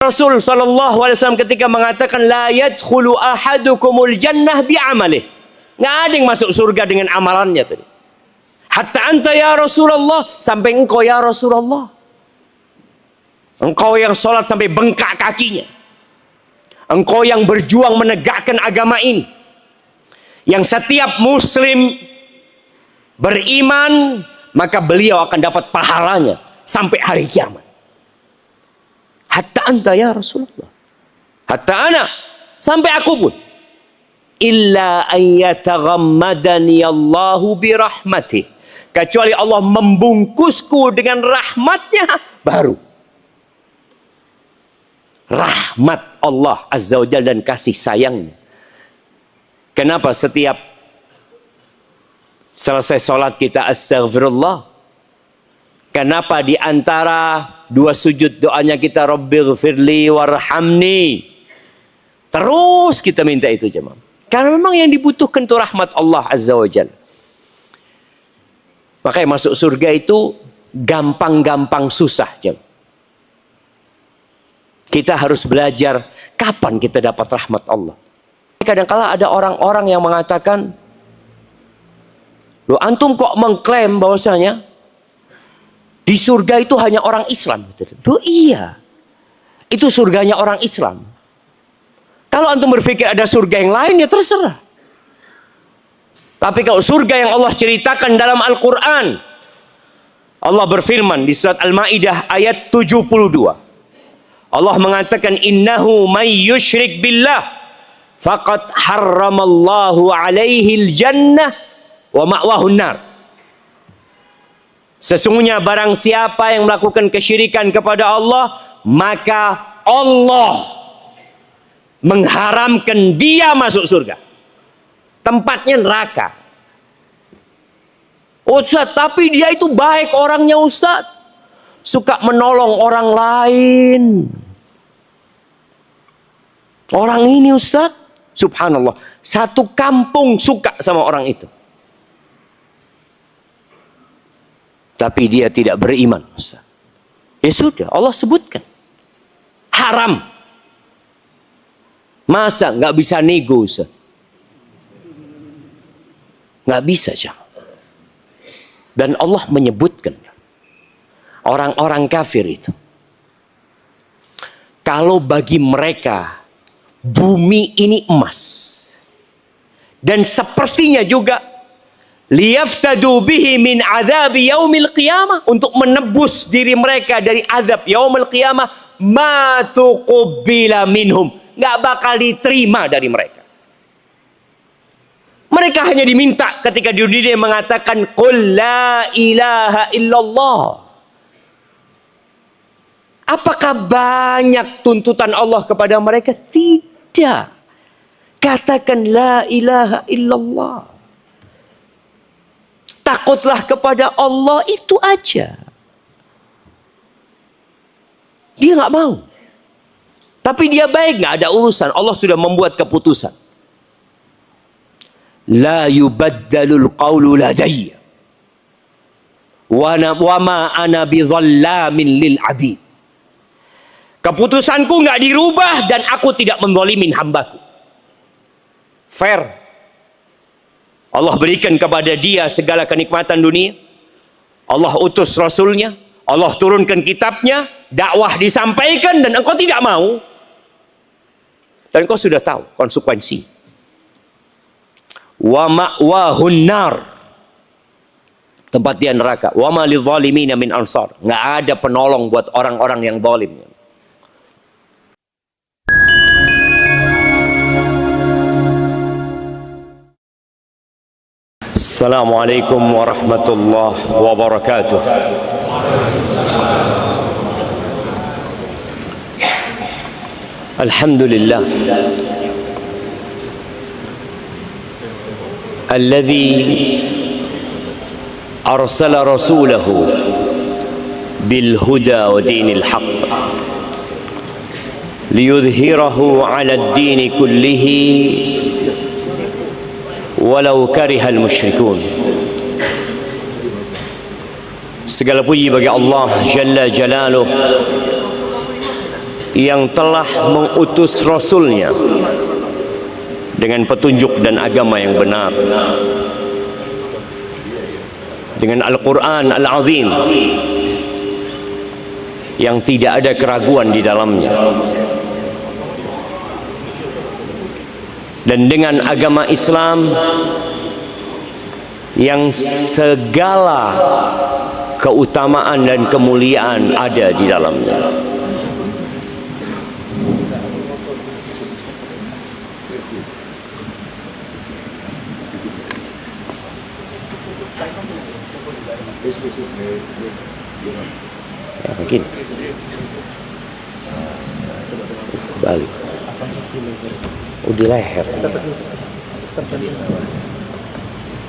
Rasul SAW ketika mengatakan la yadkhulu ahadukumul jannah bi'amalih. Nggak ada yang masuk surga dengan amalannya tadi. Hatta anta ya Rasulullah, sampai engkau ya Rasulullah. Engkau yang sholat sampai bengkak kakinya. Engkau yang berjuang menegakkan agama ini. Yang setiap muslim beriman, maka beliau akan dapat pahalanya sampai hari kiamat. Hatta anta ya Rasulullah. Hatta ana, sampai aku pun. Illa ayyataghammadani Allahu birahmatih. Kecuali Allah membungkusku dengan rahmatnya, baru. Rahmat Allah Azza wa Jalla dan kasih sayangnya. Kenapa setiap selesai sholat kita astaghfirullah? Kenapa di antara dua sujud doanya kita Rabbighfirli warhamni? Terus kita minta itu jemaah. Karena memang yang dibutuhkan itu rahmat Allah Azza wa Jalla. Makanya masuk surga itu gampang-gampang susah jemaah. Kita harus belajar kapan kita dapat rahmat Allah. Kadang-kala ada orang-orang yang mengatakan, loh antum kok mengklaim bahwasanya di surga itu hanya orang Islam? Loh iya, itu surganya orang Islam. Kalau antum berpikir ada surga yang lain, ya terserah. Tapi kalau surga yang Allah ceritakan dalam Al-Quran, Allah berfirman di surat Al-Ma'idah ayat 72. Allah mengatakan, innahu may yushrik billah faqad harramallahu alaihi al-jannah wa ma'wahun nar. Sesungguhnya barang siapa yang melakukan kesyirikan kepada Allah, maka Allah mengharamkan dia masuk surga. Tempatnya neraka. Ustaz, tapi dia itu baik orangnya Ustaz. Suka menolong orang lain. Orang ini Ustaz, subhanallah, satu kampung suka sama orang itu. Tapi dia tidak beriman Ustaz. Ya sudah, Allah sebutkan. Haram. Masa nggak bisa nego Ustaz? Nggak bisa jangan. Dan Allah menyebutkan orang-orang kafir itu, kalau bagi mereka bumi ini emas, dan sepertinya juga liyaftadu bihi min azabi yaumil qiyamah, untuk menebus diri mereka dari azab yaumil qiyamah, ma tuqbila minhum, nggak bakal diterima dari mereka. Mereka hanya diminta ketika di dunia mengatakan qul la ilaha illallah. Apakah banyak tuntutan Allah kepada mereka? Tidak. Katakan la ilaha illallah. Takutlah kepada Allah, itu aja. Dia nggak mau. Tapi dia baik, nggak ada urusan. Allah sudah membuat keputusan. La yubaddalul qawlu ladayya. Wa ma ana bidhallamin lil abid. Keputusanku nggak dirubah dan aku tidak menzalimin hambaku. Fair. Allah berikan kepada dia segala kenikmatan dunia. Allah utus Rasulnya. Allah turunkan kitabnya. Dakwah disampaikan dan engkau tidak mau. Dan engkau sudah tahu konsekuensi. Wa ma'wahun nar. Tempat dia neraka. Wa ma lidzalimina min ansar. Nggak ada penolong buat orang-orang yang zalim. Assalamualaikum warahmatullahi wabarakatuh. Alhamdulillah alladzi arsala rasulahu bil huda wa dinil haqq liyudhhirahu 'ala ad-din kullihi walau karihal musyrikun. Segala puji bagi Allah Jalla Jalaluh yang telah mengutus Rasulnya dengan petunjuk dan agama yang benar, dengan Al-Quran Al-Azim yang tidak ada keraguan di dalamnya, dan dengan agama Islam yang segala keutamaan dan kemuliaan ada di dalamnya. Ya, begini. Balik. Oh, di leher.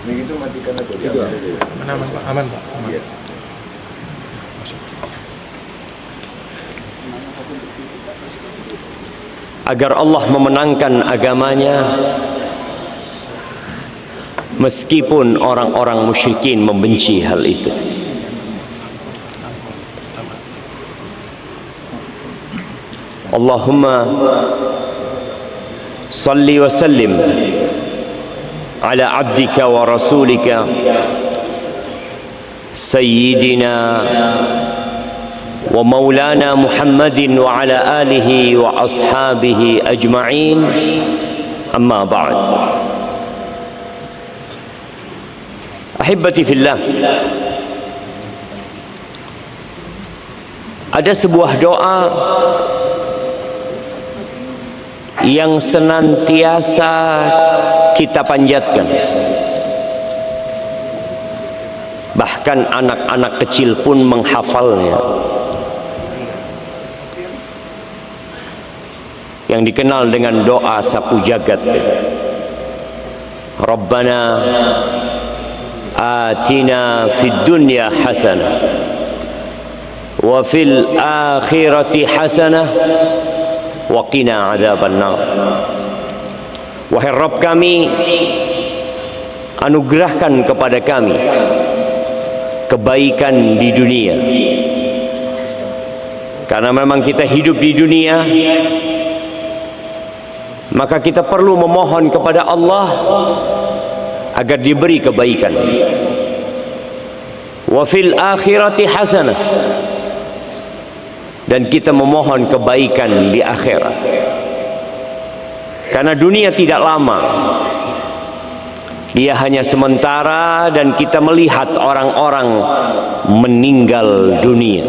Begitu matikan aja. Aman Pak, aman Pak. Aman. Iya. Agar Allah memenangkan agamanya meskipun orang-orang musyrikin membenci hal itu. Allahumma salli wa sallim ala abdika wa rasulika sayyidina wa maulana Muhammadin wa ala alihi wa ashabihi ajma'in, amma ba'd. Ahibati fillah, ada sebuah doa yang senantiasa kita panjatkan, bahkan anak-anak kecil pun menghafalnya, yang dikenal dengan doa sapu jagat. Rabbana atina fid dunya hasanah wa fil akhirati hasanah wa qina adzabannar. Wahai Rabb kami, anugerahkan kepada kami kebaikan di dunia, karena memang kita hidup di dunia, maka kita perlu memohon kepada Allah agar diberi kebaikan. Wa fil akhirati hasanah, dan kita memohon kebaikan di akhirat, karena dunia tidak lama, dia hanya sementara, dan kita melihat orang-orang meninggal dunia.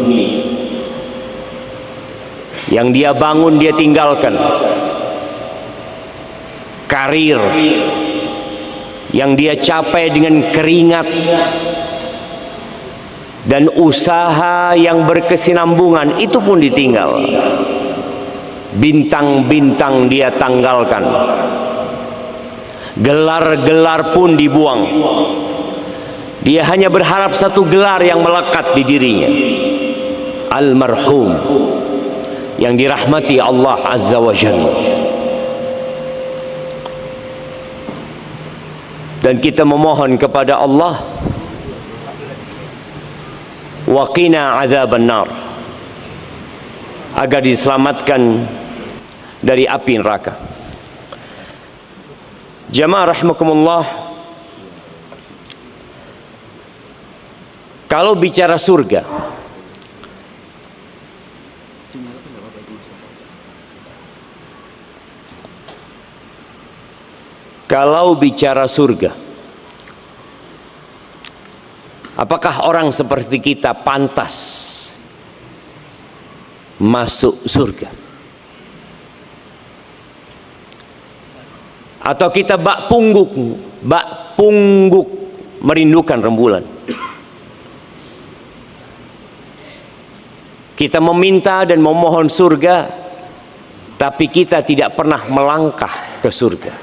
Yang dia bangun dia tinggalkan, karir yang dia capai dengan keringat dan usaha yang berkesinambungan itu pun ditinggal. Bintang-bintang dia tanggalkan, gelar-gelar pun dibuang. Dia hanya berharap satu gelar yang melekat di dirinya, almarhum, yang dirahmati Allah Azza wa Jalla. Dan kita memohon kepada Allah, wa qina adzabannar, agar diselamatkan dari api neraka. Jamaah rahimakumullah, kalau bicara surga, kalau bicara surga, apakah orang seperti kita pantas masuk surga? Atau kita bak pungguk merindukan rembulan? Kita meminta dan memohon surga, tapi kita tidak pernah melangkah ke surga.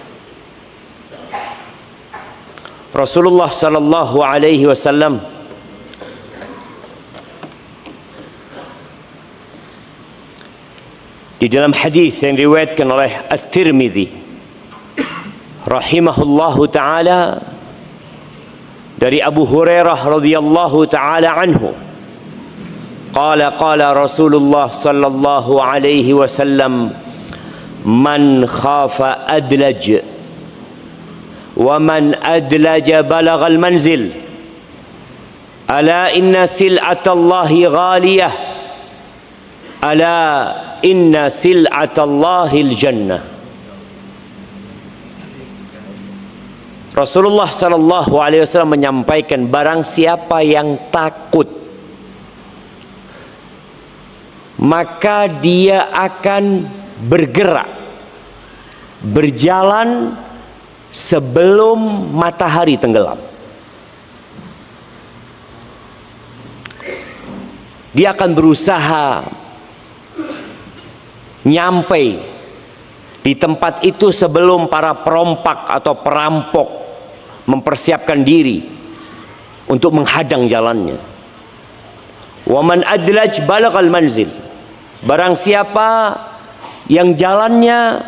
Rasulullah sallallahu alaihi wasallam di dalam hadis yang diriwayatkan oleh At-Tirmidzi rahimahullahu taala dari Abu Hurairah radhiyallahu taala anhu, qala Rasulullah sallallahu alaihi wasallam, man khafa adlaj wa man adlaja balagha al-manzil, ala inna sil'atallahi ghaliyah, ala inna sil'atallahi al-jannah. Rasulullah sallallahu alaihi wasallam menyampaikan, barang siapa yang takut, maka dia akan bergerak, berjalan sebelum matahari tenggelam. Dia akan berusaha nyampe di tempat itu sebelum para perompak atau perampok mempersiapkan diri untuk menghadang jalannya. Wa man adlaj balaghal manzil, barang siapa yang jalannya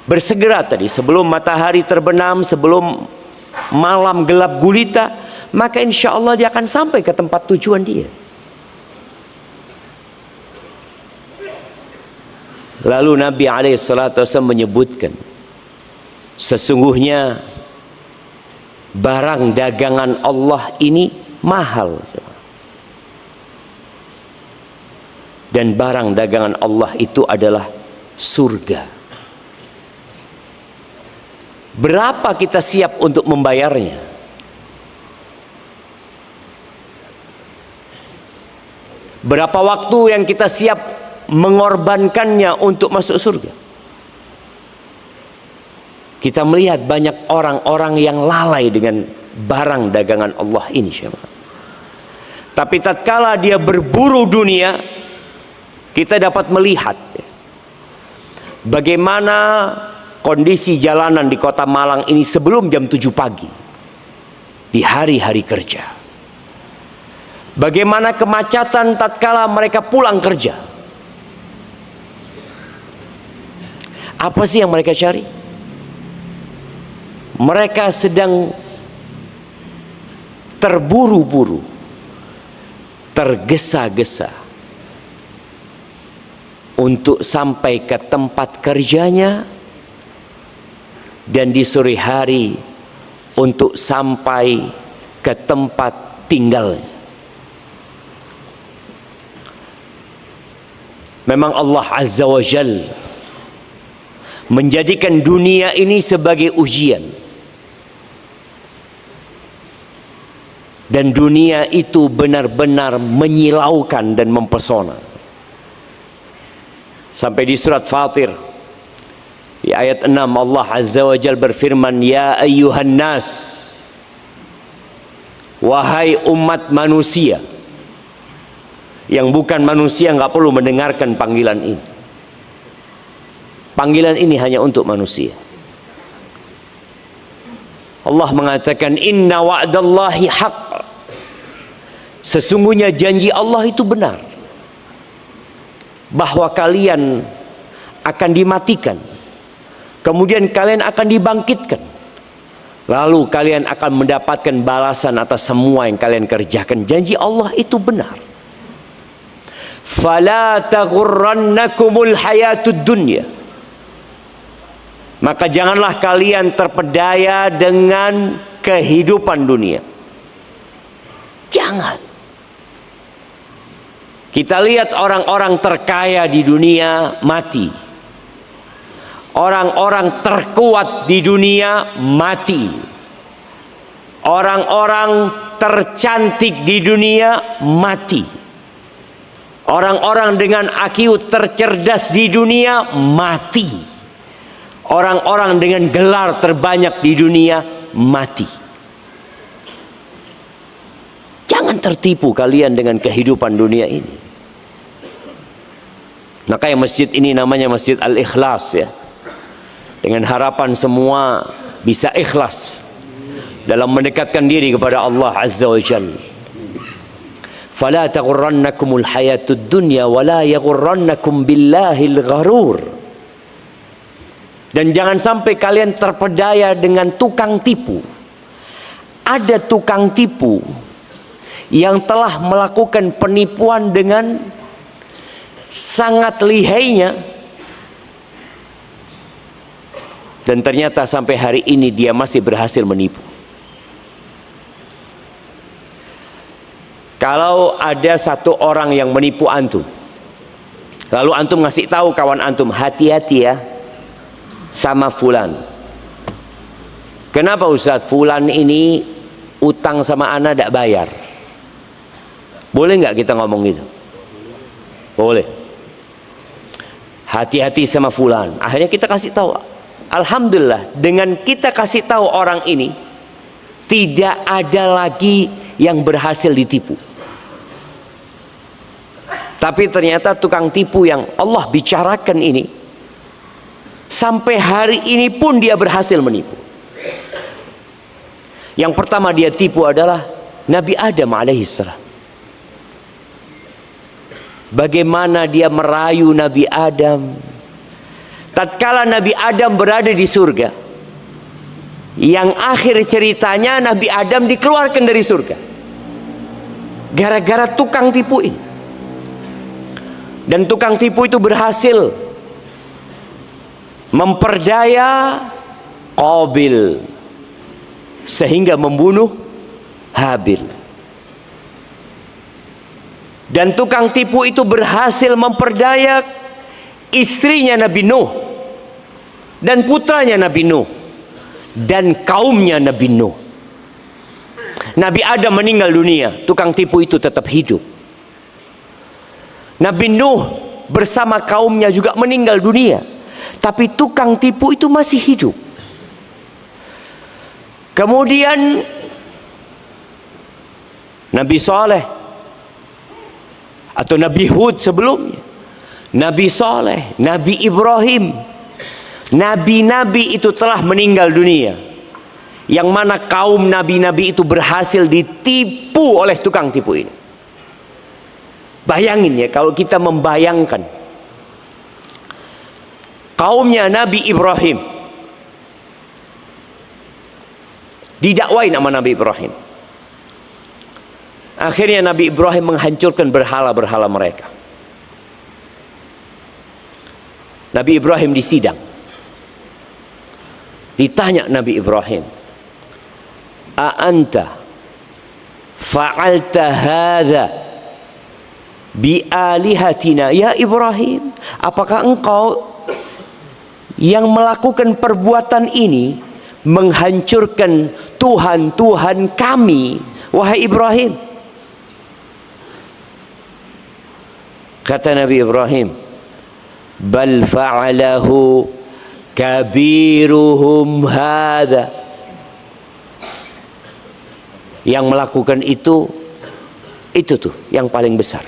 bersegera tadi sebelum matahari terbenam, sebelum malam gelap gulita, maka insya Allah dia akan sampai ke tempat tujuan dia. Lalu Nabi SAW menyebutkan, sesungguhnya barang dagangan Allah ini mahal, dan barang dagangan Allah itu adalah surga. Berapa kita siap untuk membayarnya? Berapa waktu yang kita siap mengorbankannya untuk masuk surga? Kita melihat banyak orang-orang yang lalai dengan barang dagangan Allah ini, tapi tatkala dia berburu dunia, kita dapat melihat bagaimana kondisi jalanan di kota Malang ini sebelum jam 7 pagi di hari-hari kerja. Bagaimana kemacetan tatkala mereka pulang kerja. Apa sih yang mereka cari? Mereka sedang terburu-buru, tergesa-gesa untuk sampai ke tempat kerjanya, dan di sore hari untuk sampai ke tempat tinggalnya. Memang Allah Azza wa Jalla menjadikan dunia ini sebagai ujian. Dan dunia itu benar-benar menyilaukan dan mempesona. Sampai di surat Fatir di ayat 6 Allah Azza wa Jalla berfirman, ya ayyuhan nas, wahai umat manusia. Yang bukan manusia nggak perlu mendengarkan panggilan ini. Panggilan ini hanya untuk manusia. Allah mengatakan, inna wa'dallahi haqq, sesungguhnya janji Allah itu benar, bahwa kalian akan dimatikan, kemudian kalian akan dibangkitkan, lalu kalian akan mendapatkan balasan atas semua yang kalian kerjakan. Janji Allah itu benar. Fala taghurrannakumul hayatud dunya, maka janganlah kalian terpedaya dengan kehidupan dunia. Jangan. Kita lihat orang-orang terkaya di dunia mati. Orang-orang terkuat di dunia mati. Orang-orang tercantik di dunia mati. Orang-orang dengan IQ tercerdas di dunia mati. Orang-orang dengan gelar terbanyak di dunia mati. Jangan tertipu kalian dengan kehidupan dunia ini. Makanya masjid ini namanya Masjid Al-Ikhlas, ya. Dengan harapan semua bisa ikhlas dalam mendekatkan diri kepada Allah Azza wa Jalla. Fala taghurrannakumul hayatud dunya wala yaghurrannakum billahil gharur. Dan jangan sampai kalian terpedaya dengan tukang tipu. Ada tukang tipu yang telah melakukan penipuan dengan sangat lihainya, dan ternyata sampai hari ini dia masih berhasil menipu. Kalau ada satu orang yang menipu antum, lalu antum ngasih tahu kawan antum, hati-hati ya sama fulan. Kenapa Ustaz? Fulan ini utang sama ana tidak bayar. Boleh nggak kita ngomong gitu? Boleh. Hati-hati sama fulan. Akhirnya kita kasih tahu. Alhamdulillah, dengan kita kasih tahu orang ini, tidak ada lagi yang berhasil ditipu. Tapi ternyata tukang tipu yang Allah bicarakan ini, sampai hari ini pun dia berhasil menipu. Yang pertama dia tipu adalah Nabi Adam alaihissalam. Bagaimana dia merayu Nabi Adam tatkala Nabi Adam berada di surga, yang akhir ceritanya Nabi Adam dikeluarkan dari surga gara-gara tukang tipu ini. Dan tukang tipu itu berhasil memperdaya Qabil sehingga membunuh Habil. Dan tukang tipu itu berhasil memperdaya istrinya Nabi Nuh dan putranya Nabi Nuh dan kaumnya Nabi Nuh. Nabi Adam meninggal dunia, tukang tipu itu tetap hidup. Nabi Nuh bersama kaumnya juga meninggal dunia, tapi tukang tipu itu masih hidup. Kemudian Nabi Saleh atau Nabi Hud sebelumnya, Nabi Saleh, Nabi Ibrahim, nabi-nabi itu telah meninggal dunia, yang mana kaum nabi-nabi itu berhasil ditipu oleh tukang tipu ini. Bayangin ya, kalau kita membayangkan kaumnya Nabi Ibrahim didakwain sama Nabi Ibrahim. Akhirnya Nabi Ibrahim menghancurkan berhala-berhala mereka. Nabi Ibrahim disidang. Ditanya Nabi Ibrahim, "A anta fa'alta hadza bi alihatina ya Ibrahim?" Apakah engkau yang melakukan perbuatan ini, menghancurkan Tuhan-Tuhan kami, wahai Ibrahim? Kata Nabi Ibrahim, "Bal fa'alahu kabiruhum hadha." Yang melakukan itu tuh yang paling besar.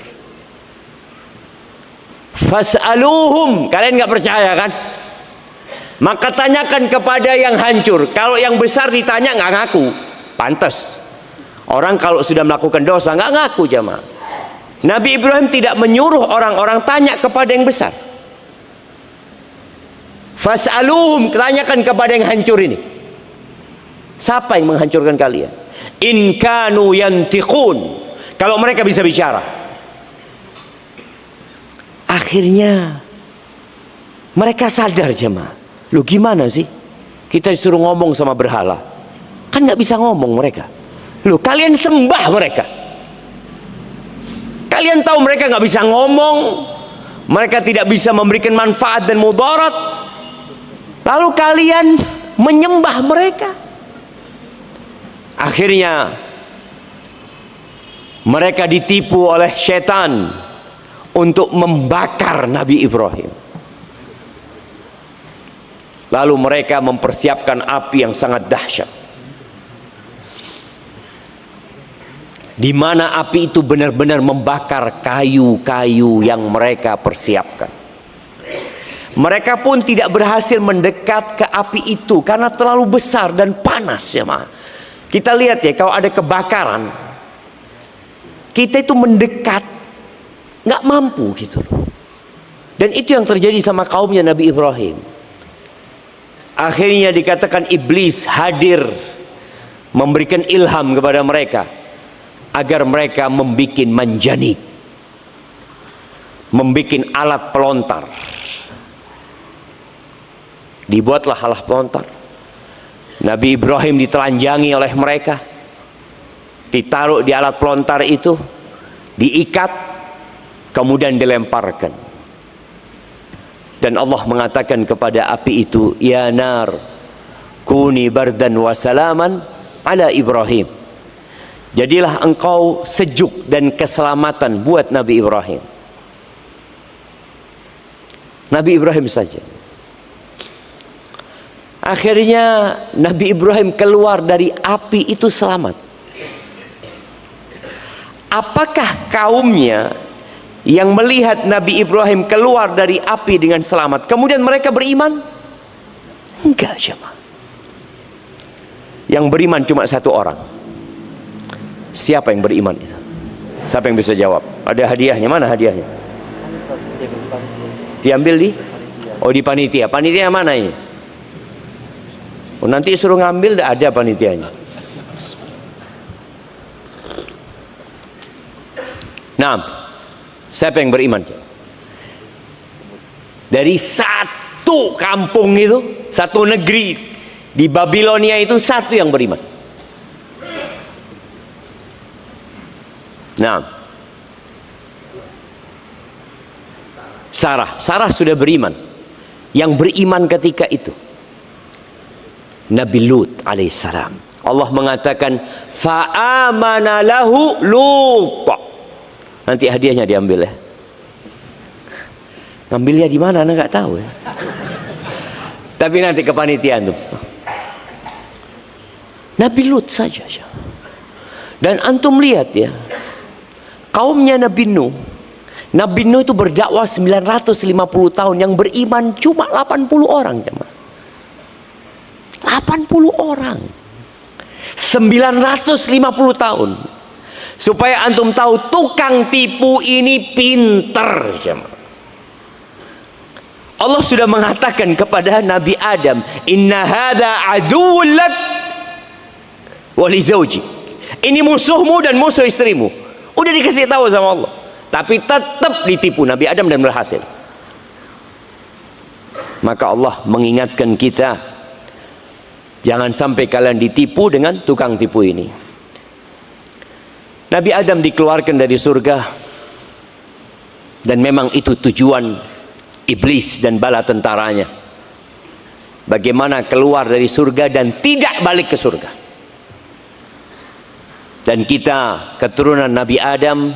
Fas'aluhum, kalian nggak percaya kan? Maka tanyakan kepada yang hancur. Kalau yang besar ditanya nggak ngaku, pantas. Orang kalau sudah melakukan dosa nggak ngaku jamaah. Nabi Ibrahim tidak menyuruh orang-orang tanya kepada yang besar. Fas'aluhum, tanyakan kepada yang hancur ini. Siapa yang menghancurkan kalian? In kanu yantiqun, kalau mereka bisa bicara. Akhirnya mereka sadar jemaah. Lu gimana sih? Kita disuruh ngomong sama berhala, kan nggak bisa ngomong mereka. Lu kalian sembah mereka. Kalian tahu mereka nggak bisa ngomong, mereka tidak bisa memberikan manfaat dan mudarat, lalu kalian menyembah mereka. Akhirnya mereka ditipu oleh setan untuk membakar Nabi Ibrahim. Lalu mereka mempersiapkan api yang sangat dahsyat, di mana api itu benar-benar membakar kayu-kayu yang mereka persiapkan. Mereka pun tidak berhasil mendekat ke api itu karena terlalu besar dan panas ya ma. Kita lihat ya, kalau ada kebakaran, kita itu mendekat nggak mampu gitu loh. Dan itu yang terjadi sama kaumnya Nabi Ibrahim. Akhirnya dikatakan iblis hadir memberikan ilham kepada mereka. agar mereka membuat manjanik, membuat alat pelontar. Dibuatlah alat pelontar. Nabi Ibrahim ditelanjangi oleh mereka, ditaruh di alat pelontar itu, diikat, kemudian dilemparkan. Dan Allah mengatakan kepada api itu, ya nar kuni bardan wa salaman ala Ibrahim. Jadilah engkau sejuk dan keselamatan buat Nabi Ibrahim. Nabi Ibrahim saja. Akhirnya Nabi Ibrahim keluar dari api itu selamat. Apakah kaumnya yang melihat Nabi Ibrahim keluar dari api dengan selamat kemudian mereka beriman? Enggak, jemaah. Yang beriman cuma satu orang. Siapa yang beriman itu? Siapa yang bisa jawab? Ada hadiahnya, mana hadiahnya? Diambil di? Oh, di panitia. Panitia mana ini? Oh, nanti suruh ngambil, tidak ada panitianya. Nah, siapa yang beriman? Dari satu kampung itu, satu negeri di Babilonia itu, satu yang beriman. Nah, Sarah sudah beriman. Yang beriman ketika itu Nabi Lut alaihissalam. Allah mengatakan fa'amana lahu Lut. Nanti hadiahnya diambil ya. Ngambilnya di mana? Anda nggak tahu ya. Tapi nanti kepanitiaan tuh. Nabi Lut saja. Dan antum lihat ya, kaumnya Nabi Nuh. Nabi Nuh itu berdakwah 950 tahun, yang beriman cuma 80 orang, jemaah. 80 orang. 950 tahun. Supaya antum tahu tukang tipu ini pinter, jemaah. Allah sudah mengatakan kepada Nabi Adam, inna hadza aduwwun lak wa li zawji. Ini musuhmu dan musuh istrimu. Udah dikasih tahu sama Allah, tapi tetap ditipu Nabi Adam dan berhasil. Maka Allah mengingatkan kita, jangan sampai kalian ditipu dengan tukang tipu ini. Nabi Adam dikeluarkan dari surga, dan memang itu tujuan iblis dan bala tentaranya. Bagaimana keluar dari surga dan tidak balik ke surga. Dan kita keturunan Nabi Adam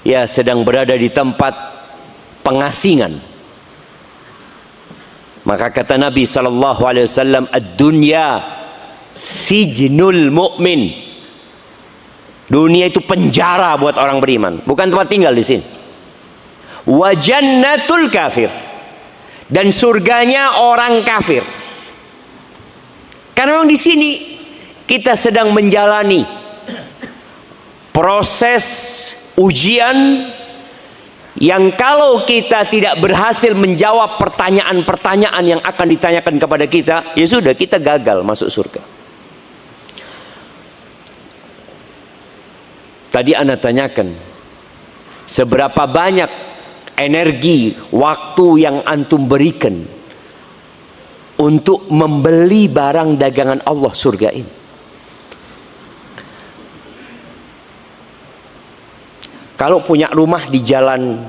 ya sedang berada di tempat pengasingan. Maka kata Nabi SAW, ad-dunya sijnul mu'min. Dunia itu penjara buat orang beriman, bukan tempat tinggal di sini. Wa jannatul kafir, dan surganya orang kafir. Karena memang di sini kita sedang menjalani proses ujian yang kalau kita tidak berhasil menjawab pertanyaan-pertanyaan yang akan ditanyakan kepada kita, ya sudah, kita gagal masuk surga. Tadi Anda tanyakan, seberapa banyak energi, waktu yang antum berikan untuk membeli barang dagangan Allah surga ini. Kalau punya rumah di jalan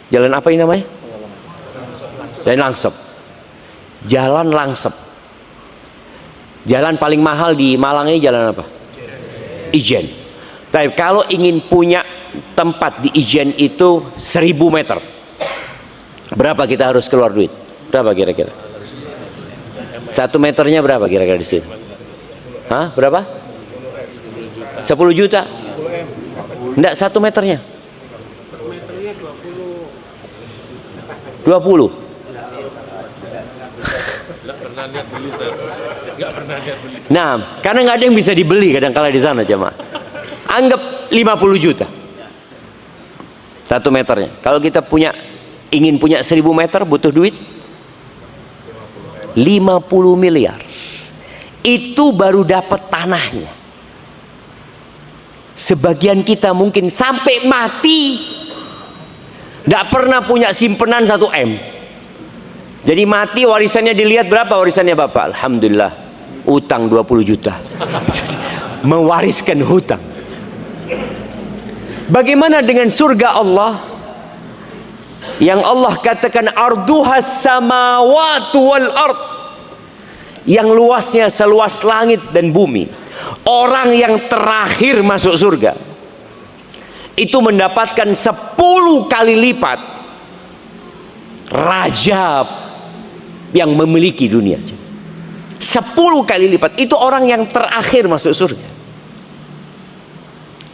apa ini namanya? Jalan Langsep. Jalan Langsep. Jalan paling mahal di Malang ini jalan apa? Ijen. Tapi kalau ingin punya tempat di Ijen itu 1000 meter, berapa kita harus keluar duit? Berapa kira-kira? 1 meternya berapa kira-kira di sini? Hah? Berapa? 10 juta? Enggak, 1 meternya 20. Nah, karena nggak ada yang bisa dibeli kadang-kala di sana, jemaah. Anggap 50 juta 1 meternya. Kalau kita ingin punya 1000 meter, butuh duit 50 miliar. Itu baru dapat tanahnya. Sebagian kita mungkin sampai mati tidak pernah punya simpenan 1 M. Jadi mati warisannya dilihat berapa warisannya Bapak? Alhamdulillah, utang 20 juta. Mewariskan hutang. Bagaimana dengan surga Allah? Yang Allah katakan arduhas samawati wal ard, yang luasnya seluas langit dan bumi. Orang yang terakhir masuk surga itu mendapatkan 10 kali lipat raja yang memiliki dunia. 10 kali lipat. Itu orang yang terakhir masuk surga.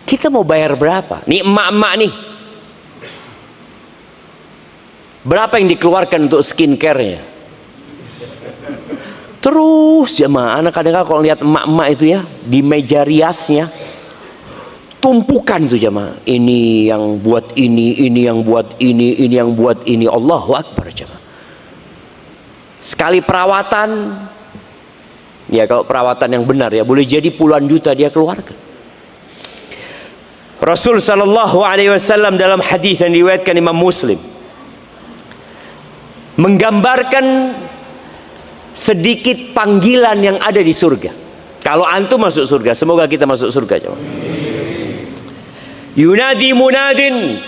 Kita mau bayar berapa? Nih emak-emak nih, berapa yang dikeluarkan untuk skincare-nya? Terus jemaah, anak kadang-kadang kalau lihat emak-emak itu ya, di meja riasnya tumpukan tuh jemaah. Ini yang buat ini yang buat ini yang buat ini. Allahu Akbar jemaah. Sekali perawatan, ya kalau perawatan yang benar ya, boleh jadi puluhan juta dia keluarkan. Rasul sallallahu alaihi wasallam dalam hadis yang diriwayatkan Imam Muslim menggambarkan sedikit panggilan yang ada di surga. Kalau antum masuk surga, semoga kita masuk surga. Yunadi munadin,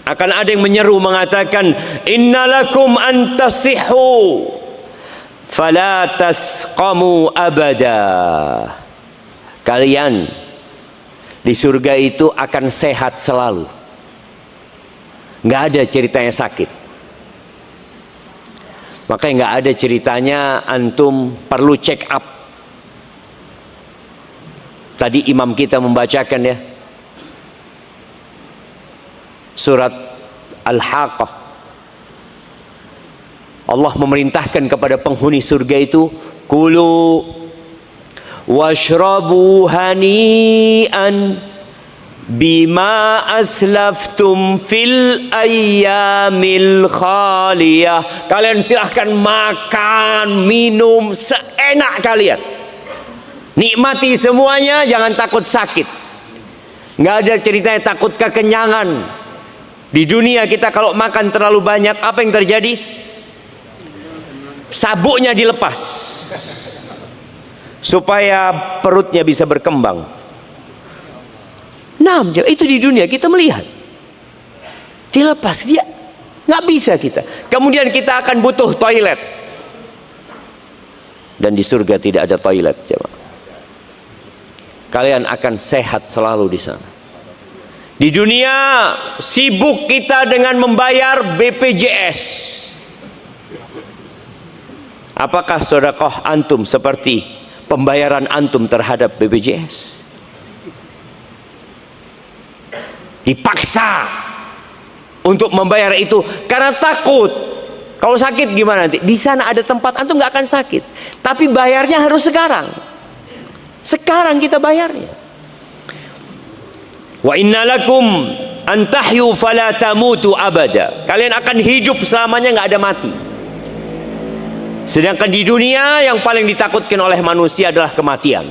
akan ada yang menyeru mengatakan, innalakum antasihu fala tasqamu abada. Kalian di surga itu akan sehat selalu, nggak ada ceritanya sakit. Makanya nggak ada ceritanya antum perlu check up. Tadi imam kita membacakan ya, surat Al-Haqqah. Allah memerintahkan kepada penghuni surga itu, kulu washrabu hani'an bima aslaftum fil ayyamil khaliyah. Kalian silahkan makan, minum seenak kalian, nikmati semuanya, jangan takut sakit. Nggak ada ceritanya takut kekenyangan. Di dunia kita kalau makan terlalu banyak, apa yang terjadi? Sabuknya dilepas supaya perutnya bisa berkembang. Nah, itu di dunia kita melihat dilepas, dia nggak bisa kita. Kemudian kita akan butuh toilet, dan di surga tidak ada toilet. Kalian akan sehat selalu di sana. Di dunia sibuk kita dengan membayar BPJS. Apakah sedekah antum seperti pembayaran antum terhadap BPJS? Dipaksa untuk membayar itu karena takut kalau sakit gimana nanti. Di sana ada tempat antum nggak akan sakit, tapi bayarnya harus sekarang. Sekarang kita bayarnya. Wa inna lakum an tahyu fala tamutu abada. Kalian akan hidup selamanya, nggak ada mati. Sedangkan di dunia yang paling ditakutkan oleh manusia adalah kematian.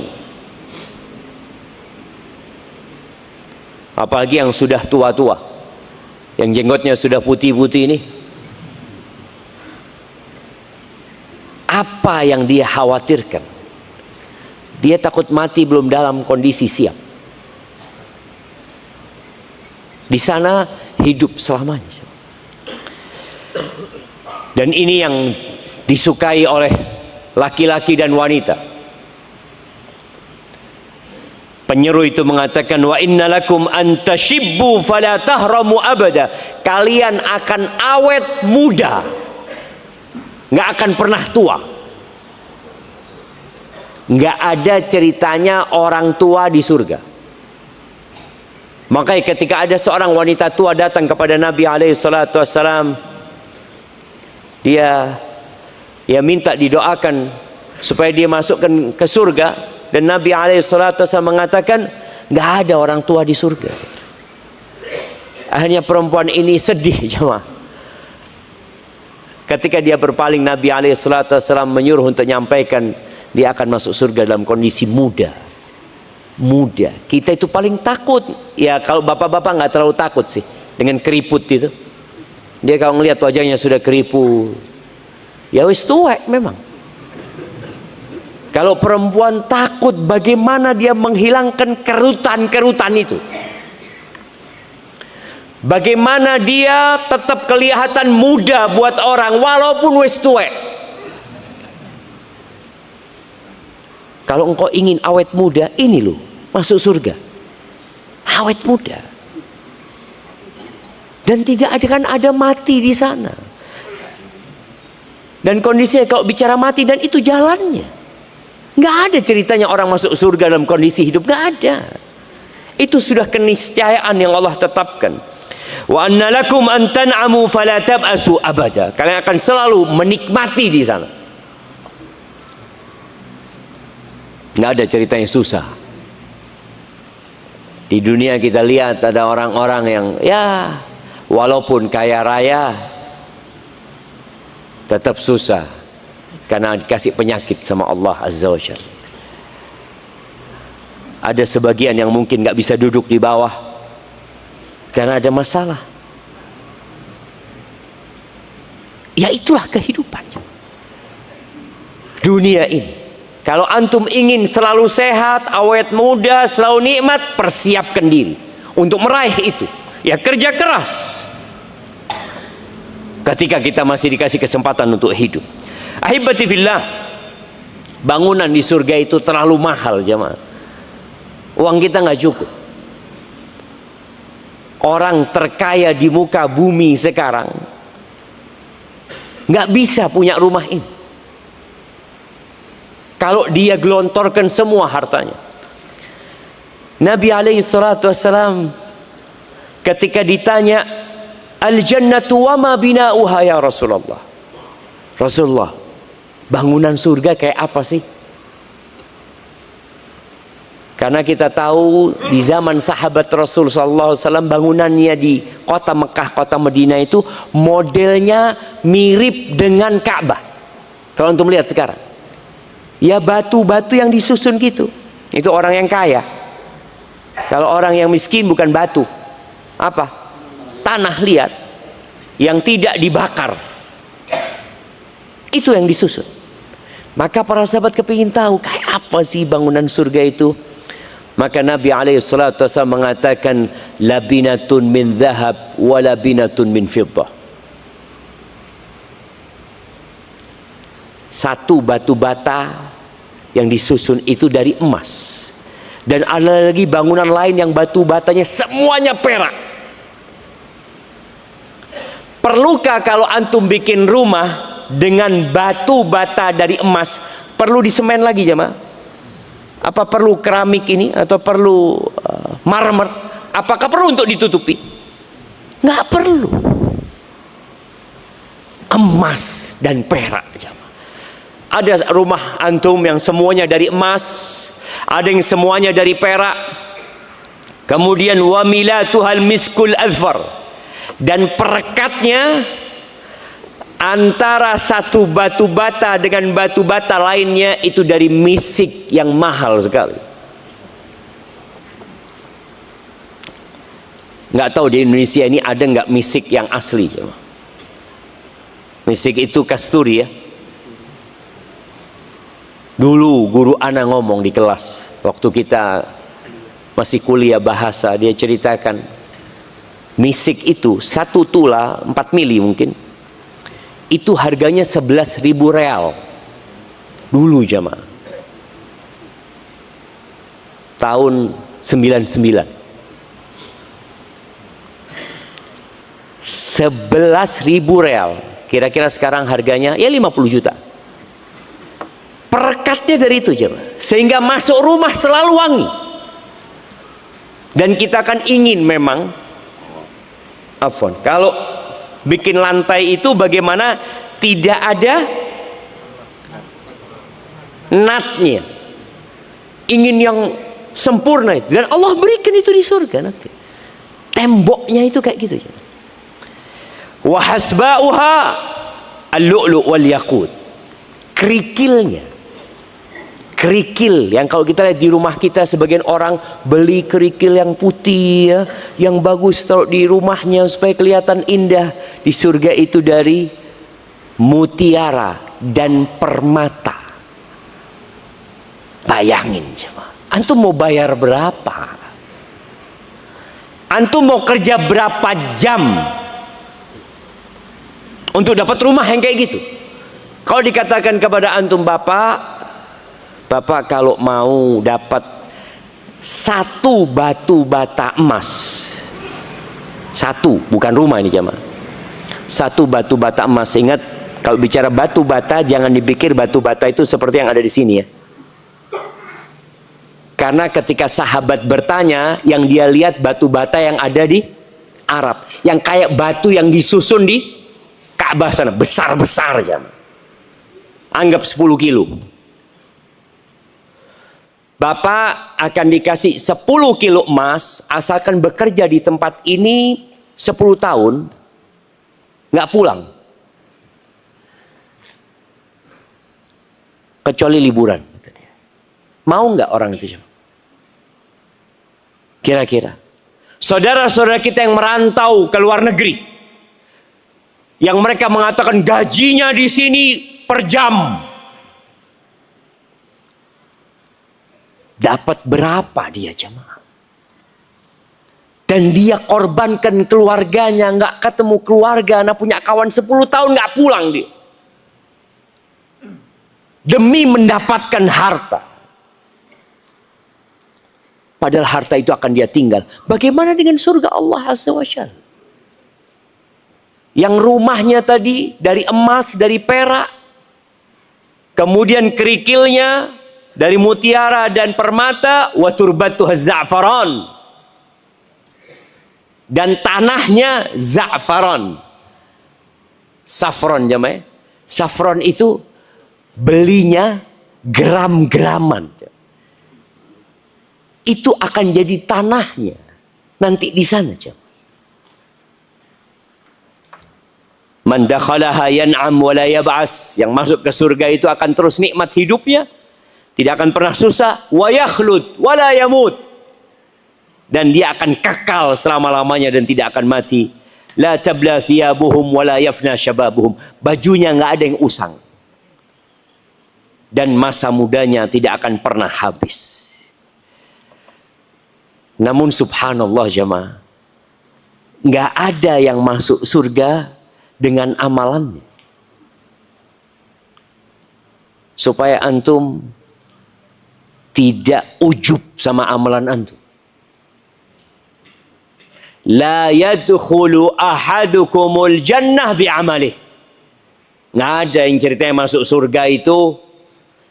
Apalagi yang sudah tua-tua, yang jenggotnya sudah putih-putih ini. Apa yang dia khawatirkan? Dia takut mati belum dalam kondisi siap. Di sana hidup selamanya. Dan ini yang disukai oleh laki-laki dan wanita. Penyeru itu mengatakan, wa innalakum antashibbu fala tahramu abada. Kalian akan awet muda, nggak akan pernah tua. Nggak ada ceritanya orang tua di surga. Makanya ketika ada seorang wanita tua datang kepada Nabi SAW, dia minta didoakan supaya dia masukkan ke surga. Dan Nabi SAW mengatakan, nggak ada orang tua di surga. Akhirnya perempuan ini sedih jemaah. Ketika dia berpaling, Nabi SAW menyuruh untuk menyampaikan dia akan masuk surga dalam kondisi muda. muda. Kita itu paling takut. Ya kalau bapak-bapak nggak terlalu takut sih dengan keriput itu. Dia kalau ngelihat wajahnya sudah keriput, ya wis tuwek memang. Kalau perempuan takut bagaimana dia menghilangkan kerutan-kerutan itu. Bagaimana dia tetap kelihatan muda buat orang walaupun wis tuwek. Kalau engkau ingin awet muda, ini loh, masuk surga. Awet muda. Dan tidak ada mati di sana. Dan kondisinya kalau bicara mati, dan itu jalannya. Nggak ada ceritanya orang masuk surga dalam kondisi hidup, nggak ada. Itu sudah keniscayaan yang Allah tetapkan. Wa anna lakum an tan'amu fala tab'asu abada. Kalian akan selalu menikmati di sana. Nggak ada ceritanya susah. Di dunia kita lihat ada orang-orang yang ya walaupun kaya raya tetap susah karena dikasih penyakit sama Allah Azza wa Jalla. Ada sebagian yang mungkin nggak bisa duduk di bawah karena ada masalah. Ya itulah kehidupan dunia ini. Kalau antum ingin selalu sehat, awet muda, selalu nikmat, persiapkan diri untuk meraih itu. Ya kerja keras. Ketika kita masih dikasih kesempatan untuk hidup. Ahibati fillah, bangunan di surga itu terlalu mahal jemaah. Uang kita nggak cukup. Orang terkaya di muka bumi sekarang nggak bisa punya rumah ini. Kalau dia gelontorkan semua hartanya. Nabi alaihi salatu wassalam ketika ditanya, al-jannatu wa ma bina'uha ya Rasulullah. Rasulullah, bangunan surga kayak apa sih? Karena kita tahu di zaman sahabat Rasul sallallahu alaihi wasallam bangunannya di kota Mekah, kota Madinah itu modelnya mirip dengan Ka'bah. Kalau untuk melihat sekarang, ya batu-batu yang disusun gitu. Itu orang yang kaya. Kalau orang yang miskin bukan batu. Apa? Tanah liat yang tidak dibakar. Itu yang disusun. Maka para sahabat kepingin tahu kayak apa sih bangunan surga itu. Maka Nabi alaihissalatu wassalam mengatakan, labinatun min dhahab wa labinatun min fiddah. Satu batu bata yang disusun itu dari emas. Dan ada lagi bangunan lain yang batu batanya semuanya perak. Perlukah kalau antum bikin rumah dengan batu bata dari emas, perlu disemen lagi jemaah? Apa perlu keramik ini atau perlu marmer? Apakah perlu untuk ditutupi? Nggak perlu. Emas dan perak jemaah. Ada rumah antum yang semuanya dari emas, ada yang semuanya dari perak. Kemudian wamilatuhal miskul azfar, dan perekatnya antara satu batu bata dengan batu bata lainnya itu dari misik yang mahal sekali. Nggak tahu di Indonesia ini ada nggak misik yang asli. Misik itu kasturi ya. Dulu guru ana ngomong di kelas waktu kita masih kuliah bahasa, dia ceritakan misik itu 1 tula 4 mili mungkin itu harganya 11.000 real dulu jamaah, tahun 99. 11.000 real, kira-kira sekarang harganya ya 50 juta. Perekatnya dari itu jemaah, sehingga masuk rumah selalu wangi. Dan kita kan ingin memang kalau bikin lantai itu bagaimana tidak ada natnya, ingin yang sempurna itu. Dan Allah berikan itu di surga nanti. Temboknya itu kayak gitu. Wa hasba'uha al-lu'lu' wal yaqut. Kerikilnya Kerikil yang kalau kita lihat di rumah kita, sebagian orang beli kerikil yang putih ya, yang bagus taruh di rumahnya supaya kelihatan indah. Di surga itu dari mutiara dan permata. Bayangin coba, antum mau bayar berapa? Antum mau kerja berapa jam untuk dapat rumah yang kayak gitu? Kalau dikatakan kepada antum, Bapak kalau mau dapat satu batu bata emas, satu, bukan rumah ini jemaah, satu batu bata emas. Ingat, kalau bicara batu bata jangan dipikir batu bata itu seperti yang ada di sini ya. Karena ketika sahabat bertanya, yang dia lihat batu bata yang ada di Arab, yang kayak batu yang disusun di Ka'bah sana, besar-besar jemaah. Anggap 10 kilo. Bapak akan dikasih 10 kilo emas asalkan bekerja di tempat ini 10 tahun, nggak pulang. Kecuali liburan. Mau nggak orang itu? Kira-kira. Saudara-saudara kita yang merantau ke luar negeri, yang mereka mengatakan gajinya di sini per jam, dapat berapa dia jemaah? Dan dia korbankan keluarganya, nggak ketemu keluarga, anak punya kawan 10 tahun nggak pulang dia, demi mendapatkan harta. Padahal harta itu akan dia tinggal. Bagaimana dengan surga Allah Azza wa Jalla? Yang rumahnya tadi dari emas, dari perak, kemudian kerikilnya dari mutiara dan permata, wa turbatuha za'faran, dan tanahnya za'faran. Safron jemaah. Safron itu belinya gram-graman. Itu akan jadi tanahnya nanti di sana jemaah. Man dakhalaha yan'am wa la yab'as. Yang masuk ke surga itu akan terus nikmat hidupnya, tidak akan pernah susah. Wa yakhlud wa la yamut. Dan dia akan kekal selama-lamanya dan tidak akan mati. La tabla thiyabuhum wa la yafna syababuhum. Bajunya nggak ada yang usang. Dan masa mudanya tidak akan pernah habis. Namun subhanallah jemaah, nggak ada yang masuk surga dengan amalannya. Supaya antum tidak ujub sama amalan antum. La yadkhulu ahadukumul jannah bi'amalih. Nggak ada yang ceritanya masuk surga itu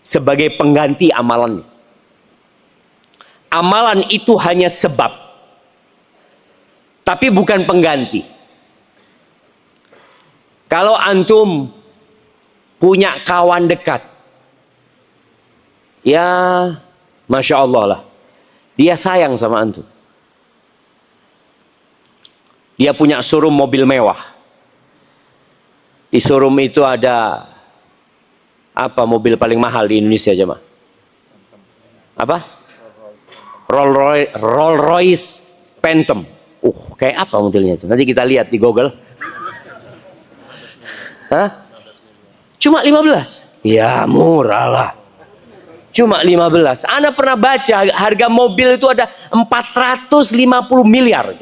sebagai pengganti amalannya. Amalan itu hanya sebab, tapi bukan pengganti. Kalau antum punya kawan dekat, ya Masya Allah lah, dia sayang sama antum. Dia punya showroom mobil mewah. Di showroom itu ada apa mobil paling mahal di Indonesia jemaah? Apa? Rolls Royce Phantom. Kayak apa modelnya itu? Nanti kita lihat di Google. Hah? Cuma 15? Ya murah lah. Cuma 15. Anda pernah baca harga mobil itu ada 450 miliar.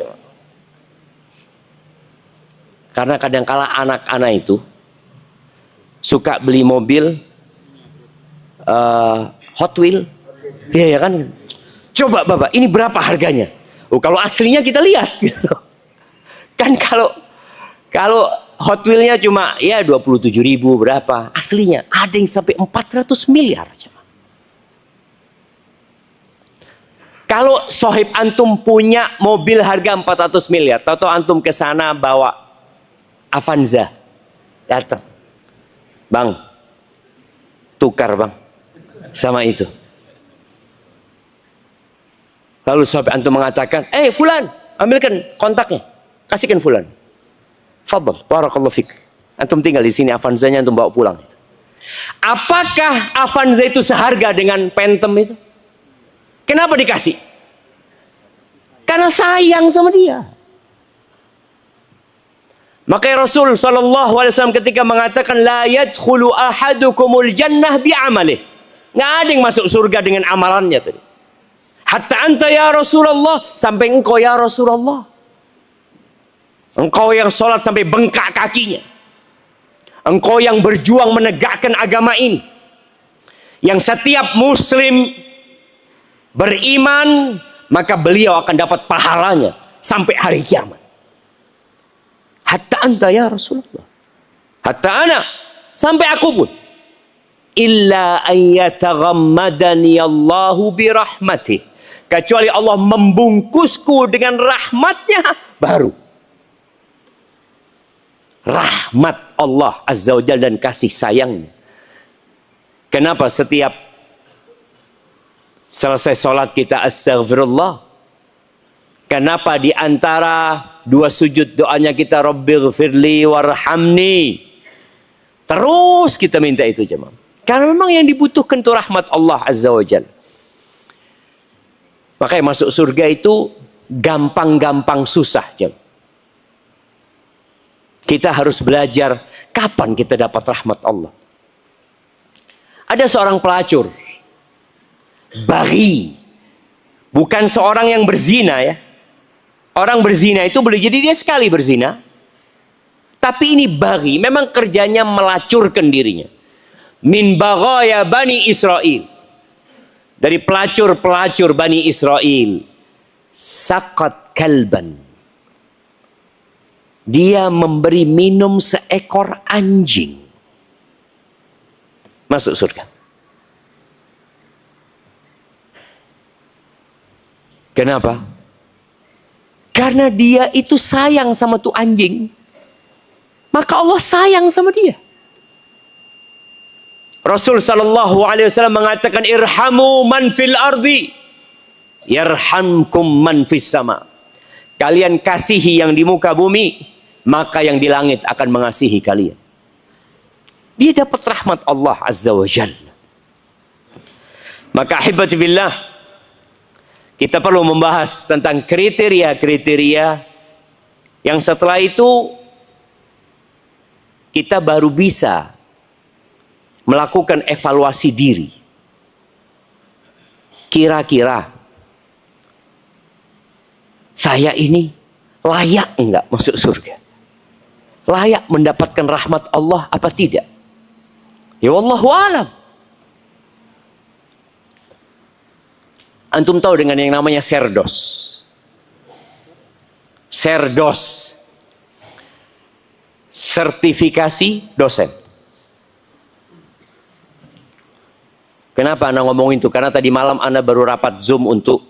Karena kadangkala anak-anak itu suka beli mobil Hot Wheel. Iya ya kan? Coba Bapak, ini berapa harganya? Oh, kalau aslinya kita lihat. Kan kalau Hot Wheel-nya cuma ya 27.000 berapa. Aslinya ada yang sampai 400 miliar. Kalau sohib antum punya mobil harga 400 miliar. Tahu-tahu antum ke sana bawa Avanza. Datang. Bang, tukar bang. Sama itu. Lalu sohib antum mengatakan, Fulan, ambilkan kontaknya. Kasihkan Fulan. Fadhal, barakallahu fik. Antum tinggal di sini, Avanzanya antum bawa pulang. Apakah Avanza itu seharga dengan Phantom itu? Kenapa dikasih? Karena sayang sama dia. Makanya Rasul SAW ketika mengatakan la yadkhulu ahadukumul jannah bi'amalih. Nggak ada yang masuk surga dengan amalannya tadi. Hatta anta ya Rasulullah, sampai engkau ya Rasulullah. Engkau yang sholat sampai bengkak kakinya. Engkau yang berjuang menegakkan agama ini. Yang setiap muslim beriman, maka beliau akan dapat pahalanya sampai hari kiamat. Hatta anta ya Rasulullah. Hatta ana, sampai aku pun. Illa ayyataghammadani Allahu birahmatih. Kecuali Allah membungkusku dengan rahmatnya, baru. Rahmat Allah Azza wa Jalla dan kasih sayangnya. Kenapa setiap selesai sholat kita astaghfirullah? Kenapa di antara dua sujud doanya kita Rabbighfirli warhamni? Terus kita minta itu jemaah. Karena memang yang dibutuhkan itu rahmat Allah Azza wa Jalla. Makanya masuk surga itu gampang-gampang susah jemaah. Kita harus belajar kapan kita dapat rahmat Allah. Ada seorang pelacur, baghi, bukan seorang yang berzina ya. Orang berzina itu boleh jadi dia sekali berzina. Tapi ini baghi, memang kerjanya melacurkan dirinya. Min baghaya Bani Israel. Dari pelacur-pelacur Bani Israel. Saqat kalban. Dia memberi minum seekor anjing. Masuk surga. Kenapa? Karena dia itu sayang sama tuh anjing. Maka Allah sayang sama dia. Rasul sallallahu alaihi wasallam mengatakan irhamu man fil ardi yarhamkum man fis sama. Kalian kasihi yang di muka bumi, maka yang di langit akan mengasihi kalian. Dia dapat rahmat Allah Azza wa Jalla. Maka ahibati billah, kita perlu membahas tentang kriteria-kriteria yang setelah itu kita baru bisa melakukan evaluasi diri. Kira-kira saya ini layak enggak masuk surga? Layak mendapatkan rahmat Allah apa tidak? Ya wallahu alam. Antum tahu dengan yang namanya Serdos. Serdos. Sertifikasi dosen. Kenapa Anda ngomongin itu? Karena tadi malam Anda baru rapat Zoom untuk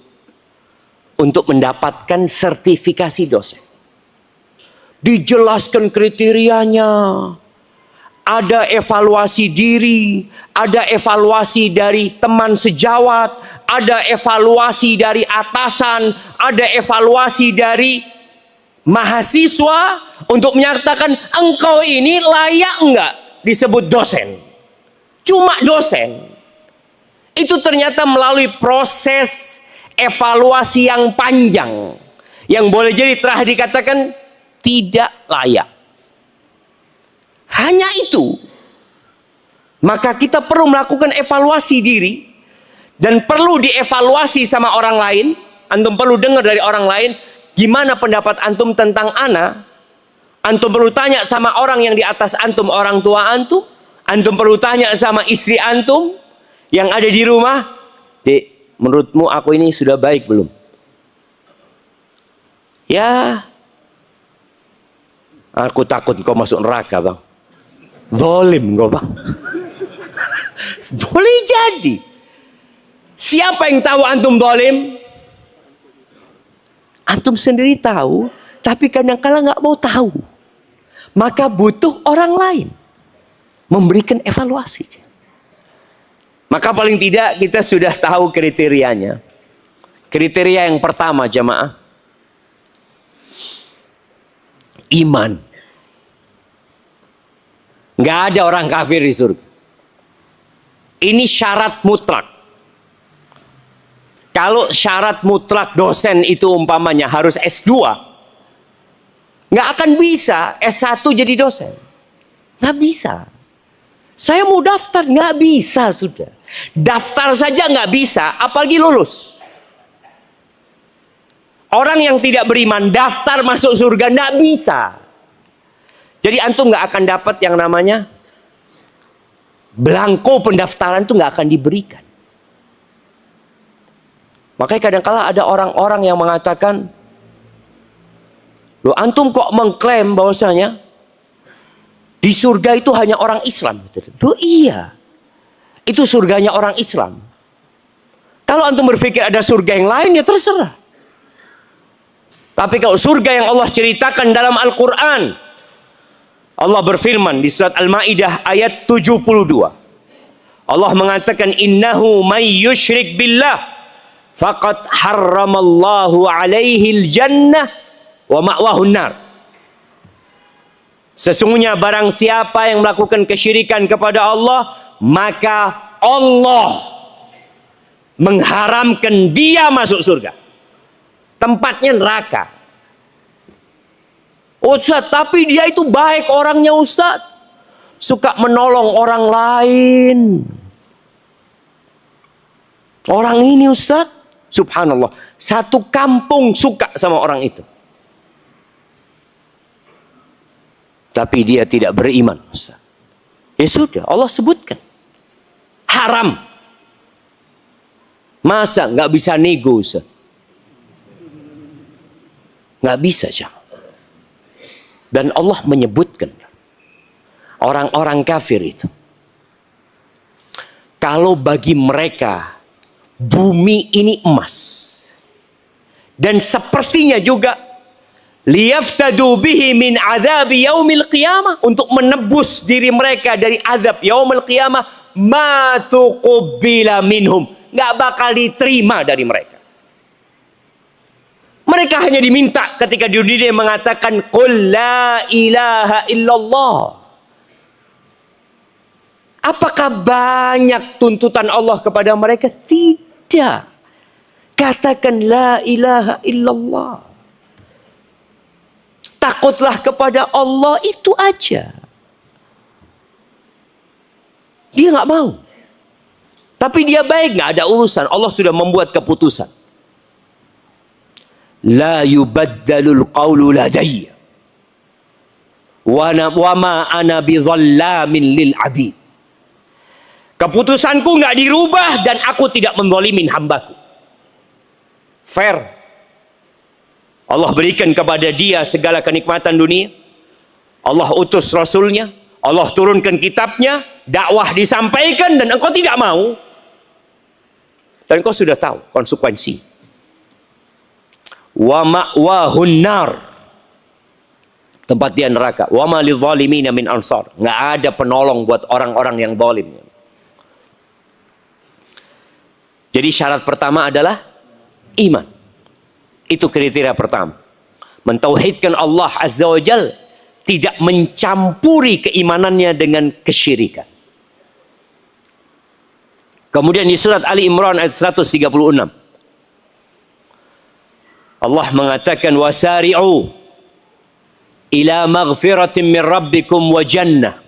mendapatkan sertifikasi dosen. Dijelaskan kriterianya. Ada evaluasi diri, ada evaluasi dari teman sejawat, ada evaluasi dari atasan, ada evaluasi dari mahasiswa untuk menyatakan engkau ini layak enggak disebut dosen. Cuma dosen. Itu ternyata melalui proses evaluasi yang panjang. Yang boleh jadi telah dikatakan tidak layak. Hanya itu. Maka kita perlu melakukan evaluasi diri. Dan perlu dievaluasi sama orang lain. Antum perlu dengar dari orang lain. Gimana pendapat antum tentang ana? Antum perlu tanya sama orang yang di atas antum, orang tua antum. Antum perlu tanya sama istri antum yang ada di rumah. Dek, menurutmu aku ini sudah baik belum? Ya, aku takut kau masuk neraka bang. Zalim kau bang. Boleh jadi. Siapa yang tahu antum zalim? Antum sendiri tahu, tapi kadang-kadang nggak mau tahu. Maka butuh orang lain memberikan evaluasi. Maka paling tidak kita sudah tahu kriterianya. Kriteria yang pertama jamaah. Iman. Nggak ada orang kafir di surga. Ini syarat mutlak. Kalau syarat mutlak dosen itu umpamanya harus S2, nggak akan bisa S1 jadi dosen. Nggak bisa. Saya mau daftar, nggak bisa sudah. Daftar saja nggak bisa, apalagi lulus. Orang yang tidak beriman daftar masuk surga nggak bisa. Jadi antum nggak akan dapat yang namanya belangko pendaftaran itu nggak akan diberikan. Makanya kadang-kala ada orang-orang yang mengatakan, loh antum kok mengklaim bahwasanya di surga itu hanya orang Islam? Loh iya, itu surganya orang Islam. Kalau antum berpikir ada surga yang lain ya terserah. Tapi kalau surga yang Allah ceritakan dalam Al-Quran, Allah berfirman di surat Al-Maidah ayat 72. Allah mengatakan, innahu may yushrik billah faqad harramallahu alaihi al-jannah wa ma'wahun nar. Sesungguhnya barang siapa yang melakukan kesyirikan kepada Allah, maka Allah mengharamkan dia masuk surga. Tempatnya neraka. Ustaz, tapi dia itu baik orangnya Ustaz. Suka menolong orang lain. Orang ini Ustaz, subhanallah, satu kampung suka sama orang itu. Tapi dia tidak beriman Ustaz. Ya sudah, Allah sebutkan. Haram. Masa nggak bisa nego Ustaz? Nggak bisa Syah. Dan Allah menyebutkan orang-orang kafir itu, kalau bagi mereka bumi ini emas, dan sepertinya juga liyaftadu bihi min adzabi yaumil qiyamah, untuk menebus diri mereka dari azab yaumil qiyamah, ma tuqbila minhum, nggak bakal diterima dari mereka. Mereka hanya diminta ketika di dunia mengatakan qul la ilaha illallah. Apakah banyak tuntutan Allah kepada mereka? Tidak. Katakan la ilaha illallah. Takutlah kepada Allah, itu aja. Dia nggak mau. Tapi dia baik, nggak ada urusan. Allah sudah membuat keputusan. La yubaddalul qawlu ladayya wa ma ana bidhallamin lil abid. Keputusanku nggak dirubah dan aku tidak menzalimin hambaku. Fair. Allah berikan kepada dia segala kenikmatan dunia. Allah utus Rasulnya. Allah turunkan kitabnya. Dakwah disampaikan dan engkau tidak mau. Dan engkau sudah tahu konsekuensi. Wa ma'wahun nar, tempat dia neraka. Wa ma lidzalimina min ansar, nggak ada penolong buat orang-orang yang zalim. Jadi syarat pertama adalah iman. Itu kriteria pertama. Mentauhidkan Allah Azza wa Jal, tidak mencampuri keimanannya dengan kesyirikan. Kemudian di surat Ali Imran ayat 136. Allah mengatakan wasari'u ila maghfiratin min rabbikum wa jannah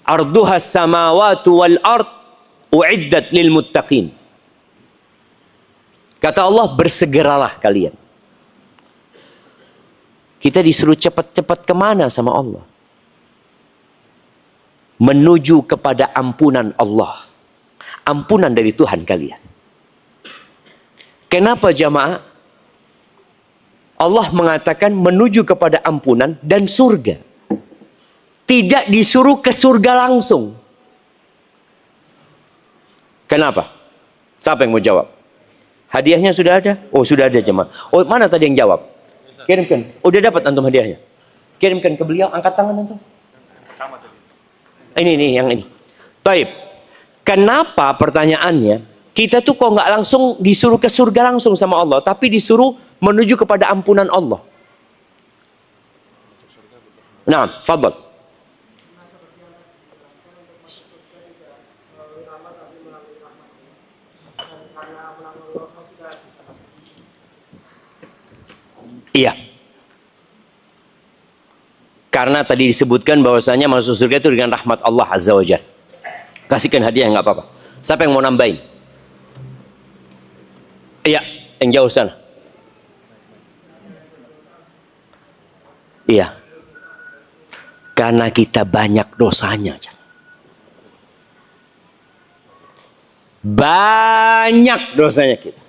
arduha as-samawati wal ard uiddat lil muttaqin. Kata Allah, bersegeralah kalian. Kita disuruh cepat-cepat kemana sama Allah? Menuju kepada ampunan Allah. Ampunan dari Tuhan kalian. Kenapa jamaah? Allah mengatakan menuju kepada ampunan dan surga. Tidak disuruh ke surga langsung. Kenapa? Siapa yang mau jawab? Hadiahnya sudah ada? Oh, sudah ada jemaah. Oh, mana tadi yang jawab? Kirimkan. Udah dapat antum hadiahnya? Kirimkan ke beliau, angkat tangan antum. Ini yang ini. Taib. Kenapa pertanyaannya? Kita tuh kok nggak langsung disuruh ke surga langsung sama Allah, tapi disuruh menuju kepada ampunan Allah. Nah, fadhal. Iya. Karena tadi disebutkan bahwasanya masuk surga itu dengan rahmat Allah Azza wa Jalla. Kasihkan hadiah nggak apa-apa. Siapa yang mau nambahin? Iya, yang jauh sana. Iya. Karena kita banyak dosanya. Banyak dosanya kita.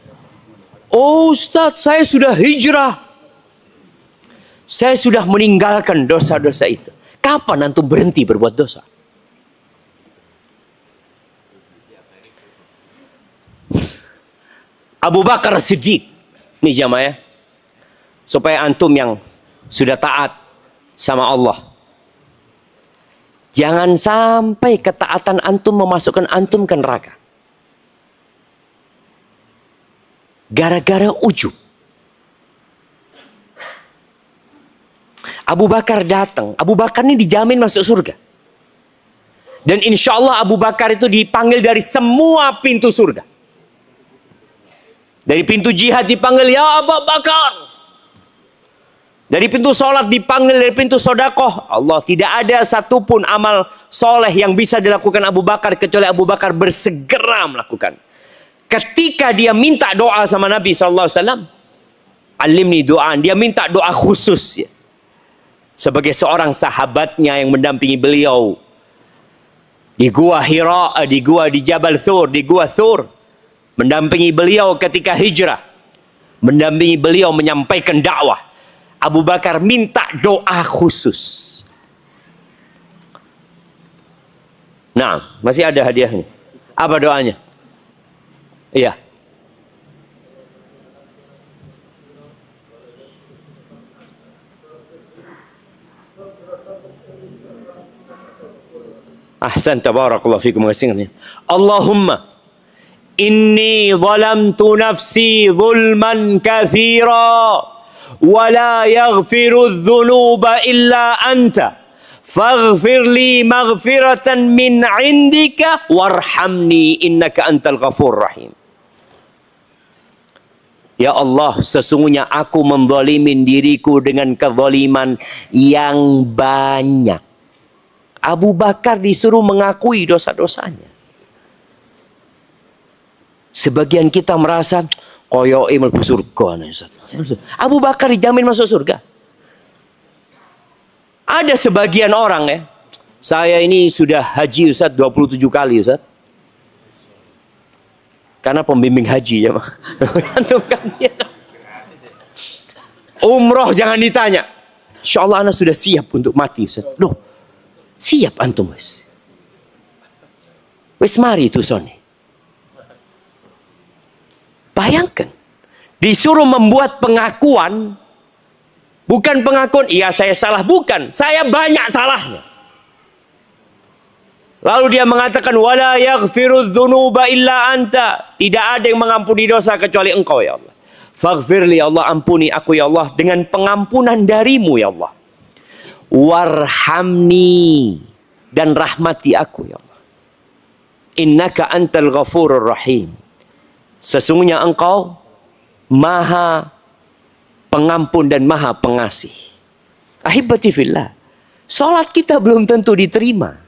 Oh Ustadz, saya sudah hijrah. Saya sudah meninggalkan dosa-dosa itu. Kapan antum berhenti berbuat dosa? Abu Bakar Siddiq. Ini jamaah ya. Supaya antum yang sudah taat sama Allah. Jangan sampai ketaatan antum memasukkan antum ke neraka. Gara-gara ujub. Abu Bakar datang. Abu Bakar ini dijamin masuk surga. Dan insya Allah Abu Bakar itu dipanggil dari semua pintu surga. Dari pintu jihad dipanggil, ya Abu Bakar. Dari pintu sholat dipanggil, dari pintu sodakoh. Allah, tidak ada satupun amal soleh yang bisa dilakukan Abu Bakar kecuali Abu Bakar bersegera melakukan. Ketika dia minta doa sama Nabi SAW, alimni doa, dia minta doa khusus ya. Sebagai seorang sahabatnya yang mendampingi beliau di gua Hira, di Jabal Thur, di gua Thur, mendampingi beliau ketika hijrah, mendampingi beliau menyampaikan dakwah. Abu Bakar minta doa khusus. Nah, masih ada hadiahnya. Apa doanya? Iya. Ahsan, tabarakallahu fikum. Allahumma inni zalamtu nafsi zulman kathira wa la yaghfiru dhunuba illa anta faghfir li maghfiratan min indika warhamni innaka antal ghafur rahim. Ya Allah, sesungguhnya aku menzalimin diriku dengan kezaliman yang banyak. Abu Bakar disuruh mengakui dosa-dosanya. Sebagian kita merasa koyo mlebu surga. Abu Bakar dijamin masuk surga. Ada sebagian orang ya. Saya ini sudah haji Ustaz 27 kali Ustaz. Karena pembimbing haji ya. Antum kan ya. Umroh jangan ditanya. Insyaallah anak sudah siap untuk mati Ustaz. Loh, siap antum wis. Wis mari itu Sony. Bayangkan, disuruh membuat pengakuan, bukan pengakuan, iya saya salah, bukan, saya banyak salahnya. Lalu dia mengatakan, wala yaghfiru dzunuba illa anta, tidak ada yang mengampuni dosa kecuali engkau ya Allah. Faghfirli, Allah ampuni aku ya Allah dengan pengampunan darimu ya Allah. Warhamni, dan rahmati aku ya Allah. Innaka antal ghafurur rahim. Sesungguhnya engkau maha pengampun dan maha pengasih. Ahibati fillah, salat kita belum tentu diterima.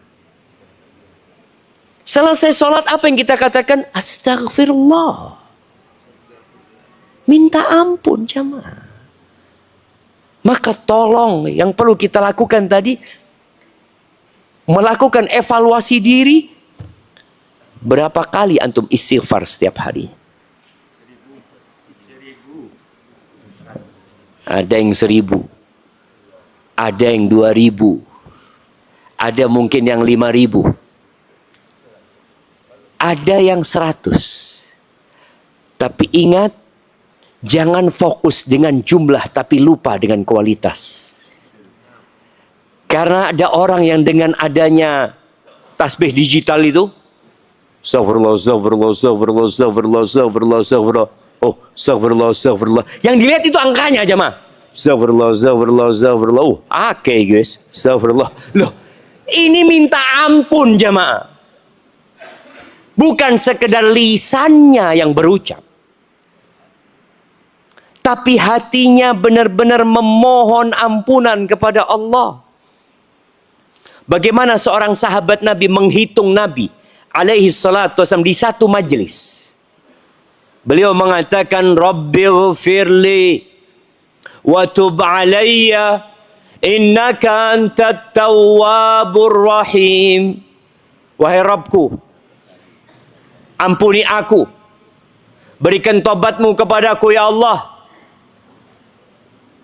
Selesai salat apa yang kita katakan? Astaghfirullah. Minta ampun jamaah. Maka tolong yang perlu kita lakukan tadi, melakukan evaluasi diri. Berapa kali antum istighfar setiap hari? Ada yang 1000, ada yang 2000, ada mungkin yang 5000, ada yang 100. Tapi ingat, jangan fokus dengan jumlah tapi lupa dengan kualitas. Karena ada orang yang dengan adanya tasbih digital itu, astagfirullah, astagfirullah, astagfirullah, astagfirullah, astagfirullah, astagfirullah. Oh, astagfirullah, astagfirullah. Yang dilihat itu angkanya aja mah. Astagfirullah, astagfirullah, astagfirullah. Oh, oke guys. Astagfirullah. Loh, ini minta ampun jamaah. Bukan sekedar lisannya yang berucap. tapi hatinya benar-benar memohon ampunan kepada Allah. Bagaimana seorang sahabat Nabi menghitung Nabi alaihi salatu wasallam di satu majelis. Beliau mengatakan, Rabbighfirli wa tub alayya innaka antat tawwabur rahim. Wahai Rabbku, ampuni aku, berikan taubatmu kepadaku ya Allah.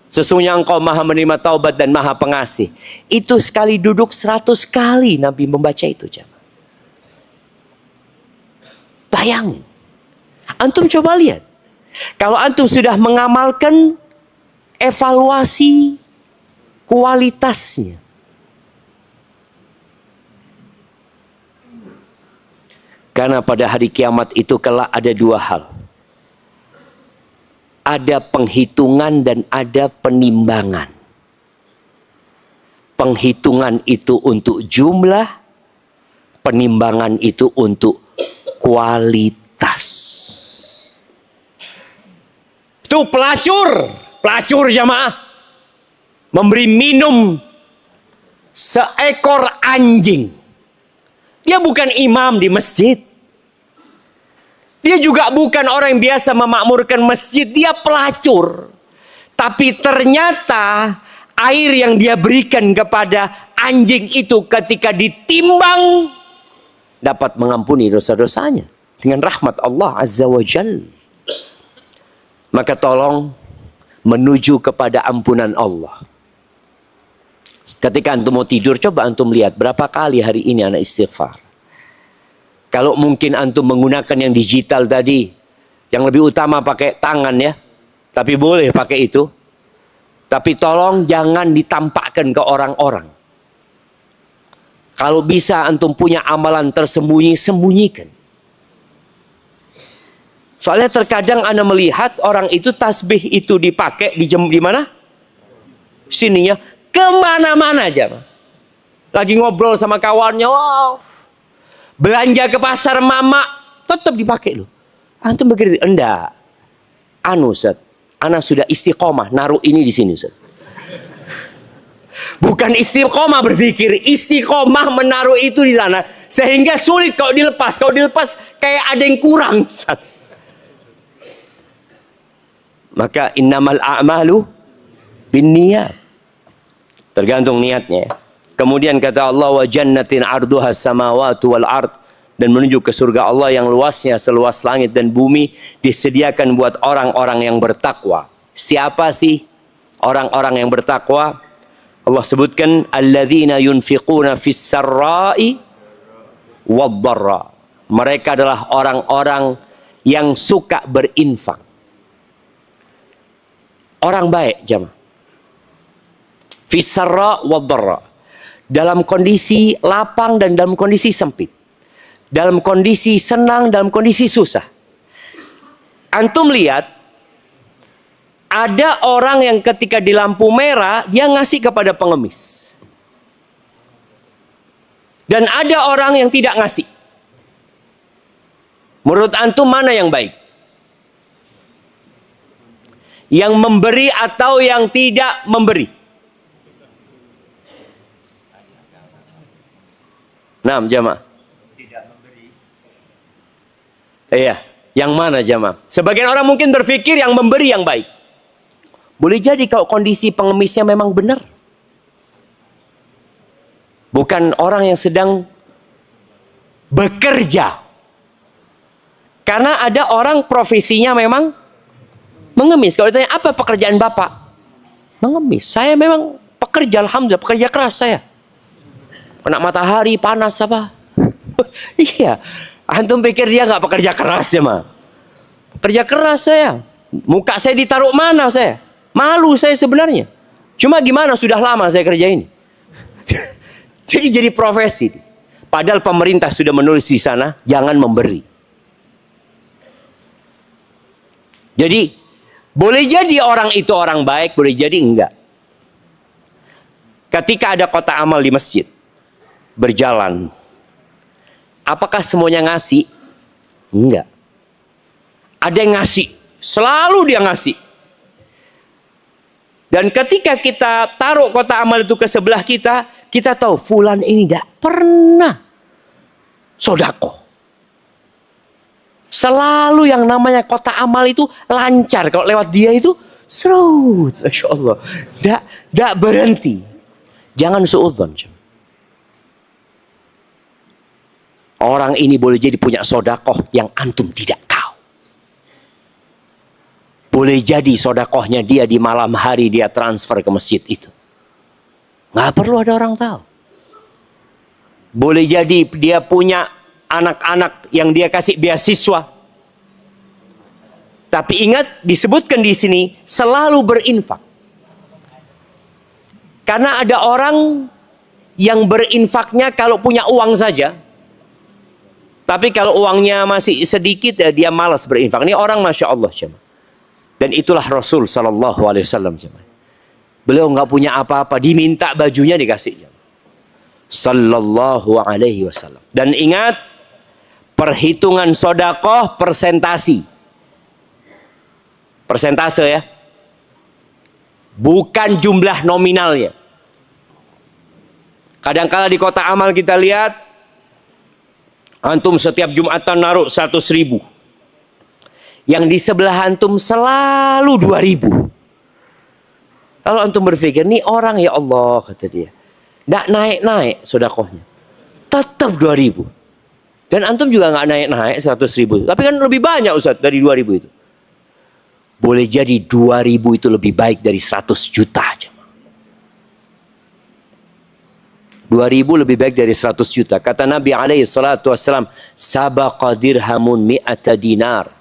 Sesungguhnya engkau maha menerima taubat dan maha pengasih. Itu sekali duduk 100 kali Nabi membaca itu. Bayangin. Antum coba lihat. Kalau antum sudah mengamalkan, evaluasi kualitasnya. Karena pada hari kiamat itu kelak ada dua hal. Ada penghitungan dan ada penimbangan. Penghitungan itu untuk jumlah, penimbangan itu untuk kualitas. Itu pelacur jamaah. Memberi minum seekor anjing. Dia bukan imam di masjid. Dia juga bukan orang yang biasa memakmurkan masjid. Dia pelacur. Tapi ternyata air yang dia berikan kepada anjing itu ketika ditimbang dapat mengampuni dosa-dosanya dengan rahmat Allah Azza wa Jalla. Maka tolong menuju kepada ampunan Allah. Ketika antum mau tidur, coba antum lihat berapa kali hari ini anak istighfar. Kalau mungkin antum menggunakan yang digital tadi, yang lebih utama pakai tangan ya, tapi boleh pakai itu. Tapi tolong jangan ditampakkan ke orang-orang. Kalau bisa antum punya amalan tersembunyi, sembunyikan. Soalnya terkadang Anda melihat orang itu tasbih itu dipakai di mana? Sininya kemana-mana aja. Lagi ngobrol sama kawannya, wow. Belanja ke pasar mama, tetap dipakai loh. Antum begitu? Enggak. Ustaz, anak sudah istiqomah, naruh ini di sini Ustaz. Bukan istiqomah berzikir, istiqomah menaruh itu di sana. Sehingga sulit kalau dilepas. Kalau dilepas kayak ada yang kurang Ustaz. Maka innamal a'malu binniyat. Tergantung niatnya. Kemudian kata Allah, wa jannatin arduha samawati wal ard, dan menuju ke surga Allah yang luasnya seluas langit dan bumi, disediakan buat orang-orang yang bertakwa. Siapa sih orang-orang yang bertakwa? Allah sebutkan alladzina yunfiquna fis sarra'i wad dharra. Mereka adalah orang-orang yang suka berinfak. Orang baik jemaah. Fis sarra wad dharra. Dalam kondisi lapang dan dalam kondisi sempit. Dalam kondisi senang, dalam kondisi susah. Antum lihat, ada orang yang ketika di lampu merah, dia ngasih kepada pengemis. Dan ada orang yang tidak ngasih. Menurut antum mana yang baik? Yang memberi atau yang tidak memberi? Nah, jamaah. Tidak memberi. Iya, yang mana jamaah? Sebagian orang mungkin berpikir yang memberi yang baik. Boleh jadi kalau kondisi pengemisnya memang benar. Bukan orang yang sedang bekerja. Karena ada orang profesinya memang mengemis. Kalau ditanya apa pekerjaan Bapak? Mengemis. Saya memang pekerja, alhamdulillah, pekerja keras saya. Kena matahari, panas apa? Iya. Antum pikir dia nggak pekerja keras ya, mah? Pekerja keras saya. Muka saya ditaruh mana saya? Malu saya sebenarnya. Cuma gimana sudah lama saya kerja ini. jadi profesi. Padahal pemerintah sudah menulis di sana, jangan memberi. Jadi, boleh jadi orang itu orang baik, boleh jadi enggak. Ketika ada kotak amal di masjid, berjalan. Apakah semuanya ngasih? Enggak. Ada yang ngasih. Selalu dia ngasih. Dan ketika kita taruh kotak amal itu ke sebelah kita, kita tahu fulan ini tidak pernah sodako. Selalu yang namanya kotak amal itu lancar. Kalau lewat dia itu serut. Masya Allah. Tidak berhenti. Jangan suudzon. Orang ini boleh jadi punya sodakoh yang antum tidak tahu. Boleh jadi sodakohnya dia di malam hari dia transfer ke masjid itu. Nggak perlu ada orang tahu. Boleh jadi dia punya anak-anak yang dia kasih beasiswa. Tapi ingat, disebutkan di sini selalu berinfak. Karena ada orang yang berinfaknya kalau punya uang saja. Tapi kalau uangnya masih sedikit ya dia malas berinfak. Ini orang Masya Allah. Dan itulah Rasul Sallallahu Alaihi Wasallam. Beliau nggak punya apa-apa, diminta bajunya dikasih. Sallallahu Alaihi Wasallam. Dan ingat, perhitungan sodakoh persentasi. Persentase ya. Bukan jumlah nominalnya. Kadang-kala di kotak amal kita lihat, antum setiap Jumatan naruh 100.000. Yang di sebelah antum selalu 2.000. Kalau antum berpikir, nih orang ya Allah, kata dia. Nggak naik-naik sodakohnya. Tetap 2.000. Dan antum juga nggak naik-naik 100.000. Tapi kan lebih banyak Ustaz dari 2.000 itu. Boleh jadi 2.000 itu lebih baik dari 100 juta. 2.000 lebih baik dari 100 juta. Kata Nabi SAW, sabaqa dirhamun mi'ata dinar.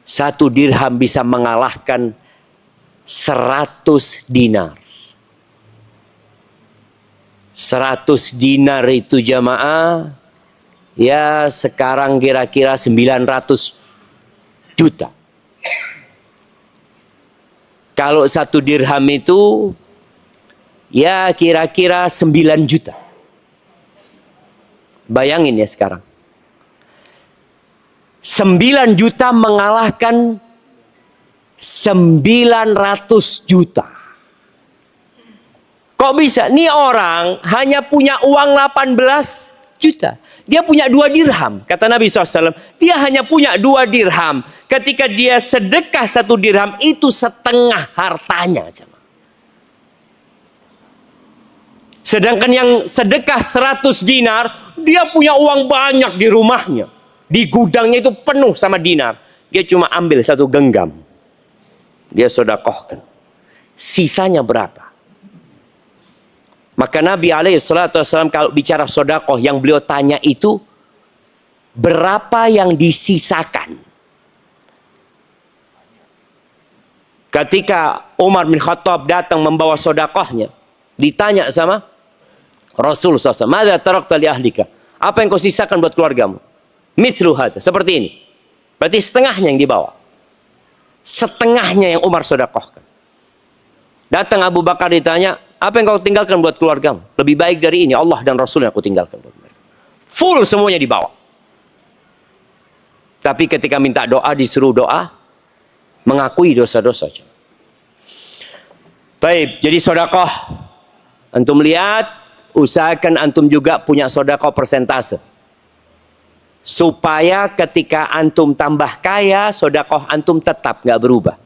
1 dirham bisa mengalahkan 100 dinar. 100 dinar itu jamaah, ya sekarang kira-kira 900 juta. Kalau 1 dirham itu, ya kira-kira 9 juta. Bayangin ya sekarang. 9 juta mengalahkan 900 juta. Kok bisa? Nih orang hanya punya uang 18 juta. Dia punya 2 dirham. Kata Nabi SAW, dia hanya punya 2 dirham. Ketika dia sedekah 1 dirham, itu setengah hartanya. Sedangkan yang sedekah 100 dinar, dia punya uang banyak di rumahnya. Di gudangnya itu penuh sama dinar. Dia cuma ambil 1 genggam. Dia sodakohkan. Sisanya berapa? Maka Nabi SAW kalau bicara sodakoh, yang beliau tanya itu, berapa yang disisakan? Ketika Umar bin Khattab datang membawa sodakohnya, ditanya sama Rasul SAW, "Madza tarakta li ahlika?" Apa yang kau sisakan buat keluargamu? Mithlu hadza, seperti ini. Berarti setengahnya yang dibawa. Setengahnya yang Umar sodakohkan. Datang Abu Bakar ditanya, apa yang kau tinggalkan buat keluargamu? Lebih baik dari ini, Allah dan Rasul yang aku tinggalkan buat mereka. Full semuanya dibawa. Tapi ketika minta doa, disuruh doa, mengakui dosa-dosa. Baik, jadi sodakoh. Antum lihat, usahakan antum juga punya sodakoh persentase. Supaya ketika antum tambah kaya, sodakoh antum tetap nggak berubah.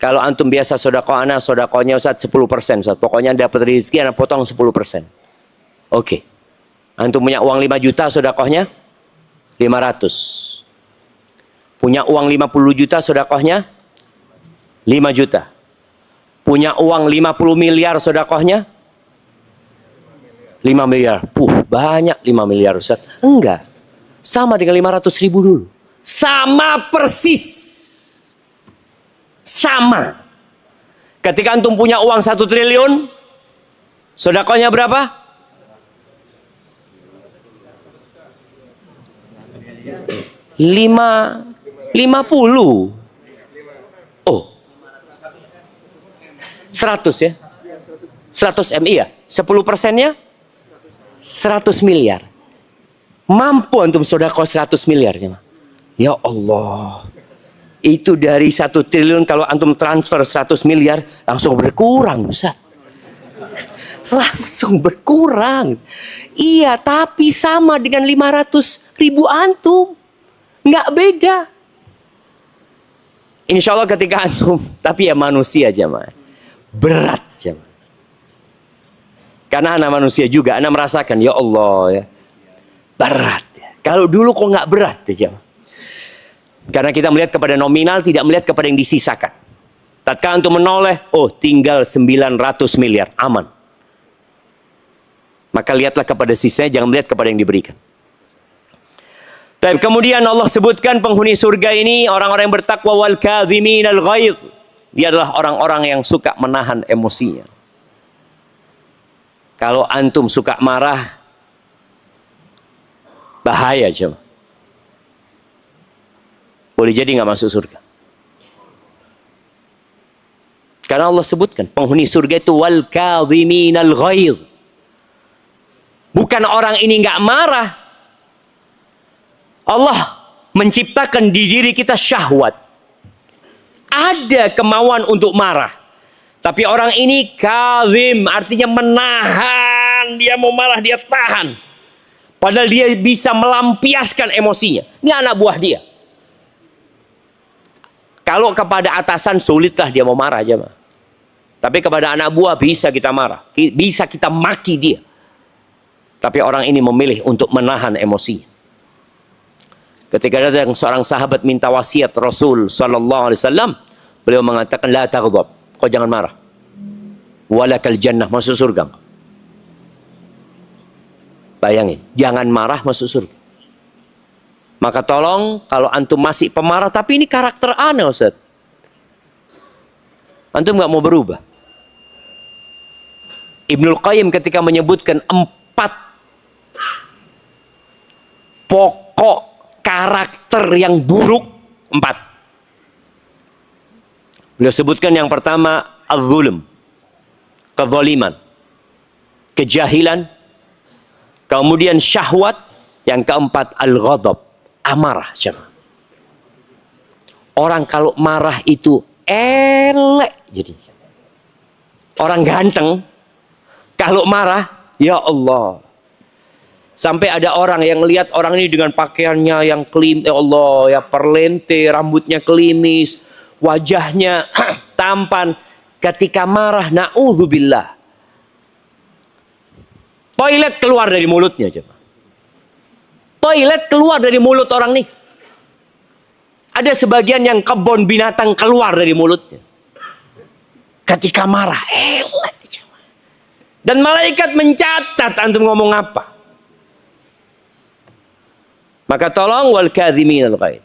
Kalau antum biasa sodakoh anak, sodakohnya Ustaz 10%. Ustaz. Pokoknya dapat rezeki, anak potong 10%. Oke. Antum punya uang 5 juta, sodakohnya 500. Punya uang 50 juta, sodakohnya 5 juta. Punya uang 50 miliar, sodakohnya 5 miliar. Banyak 5 miliar Ustaz. Enggak. Sama dengan 500.000 dulu. Sama persis. Sama. Ketika antum punya uang 1 triliun, sodakohnya berapa? 50. Oh. 100 ya? 100 MI ya? 10%-nya? 100 miliar. Mampu antum sodakoh 100 miliar. Ya Allah. Itu dari 1 triliun kalau antum transfer 100 miliar langsung berkurang, Ustaz. Langsung berkurang. Iya, tapi sama dengan 500 ribu antum. Nggak beda. Insya Allah ketika antum, tapi ya manusia jemaah. Berat jemaah. Karena anak manusia juga, anak merasakan, ya Allah ya. Berat. Kalau dulu kok nggak berat ya jemaah. Karena kita melihat kepada nominal, tidak melihat kepada yang disisakan. Tatkala antum menoleh, oh tinggal 900 miliar, aman. Maka lihatlah kepada sisanya, jangan melihat kepada yang diberikan. Tapi kemudian Allah sebutkan penghuni surga ini orang-orang yang bertakwa wal kadhiminal ghaidh. Dia adalah orang-orang yang suka menahan emosinya. Kalau antum suka marah, bahaya jemaah. Boleh jadi nggak masuk surga. Karena Allah sebutkan penghuni surga itu wal kadhiminal ghaidh. Bukan orang ini nggak marah. Allah menciptakan di diri kita syahwat. Ada kemauan untuk marah. Tapi orang ini kadhim, artinya menahan. Dia mau marah, dia tahan. Padahal dia bisa melampiaskan emosinya. Ini anak buah dia. Kalau kepada atasan sulitlah dia mau marah aja. Tapi kepada anak buah bisa kita marah. Bisa kita maki dia. Tapi orang ini memilih untuk menahan emosi. Ketika datang seorang sahabat minta wasiat Rasul sallallahu alaihi wasallam, beliau mengatakan la taghdab, kau jangan marah. Walakal jannah, masuk surga. Bayangin, jangan marah masuk surga. Maka tolong kalau antum masih pemarah, tapi ini karakter aneh Ustaz. Antum nggak mau berubah. Ibnul Qayyim ketika menyebutkan 4 pokok karakter yang buruk, 4. Beliau sebutkan yang pertama az-zulm, kezaliman, kejahilan, kemudian syahwat, yang keempat al-ghadab, amarah. Orang kalau marah itu elek jadi. Orang ganteng kalau marah, ya Allah. Sampai ada orang yang melihat orang ini dengan pakaiannya yang ya Allah, ya perlente, rambutnya klimis, wajahnya tampan. Ketika marah, na'udzubillah. Toilet keluar dari mulutnya. Toilet keluar dari mulut orang ini. Ada sebagian yang kebun binatang keluar dari mulutnya. Ketika marah, dan malaikat mencatat antum ngomong apa. Maka tolong wal kadhiminal ghaidh.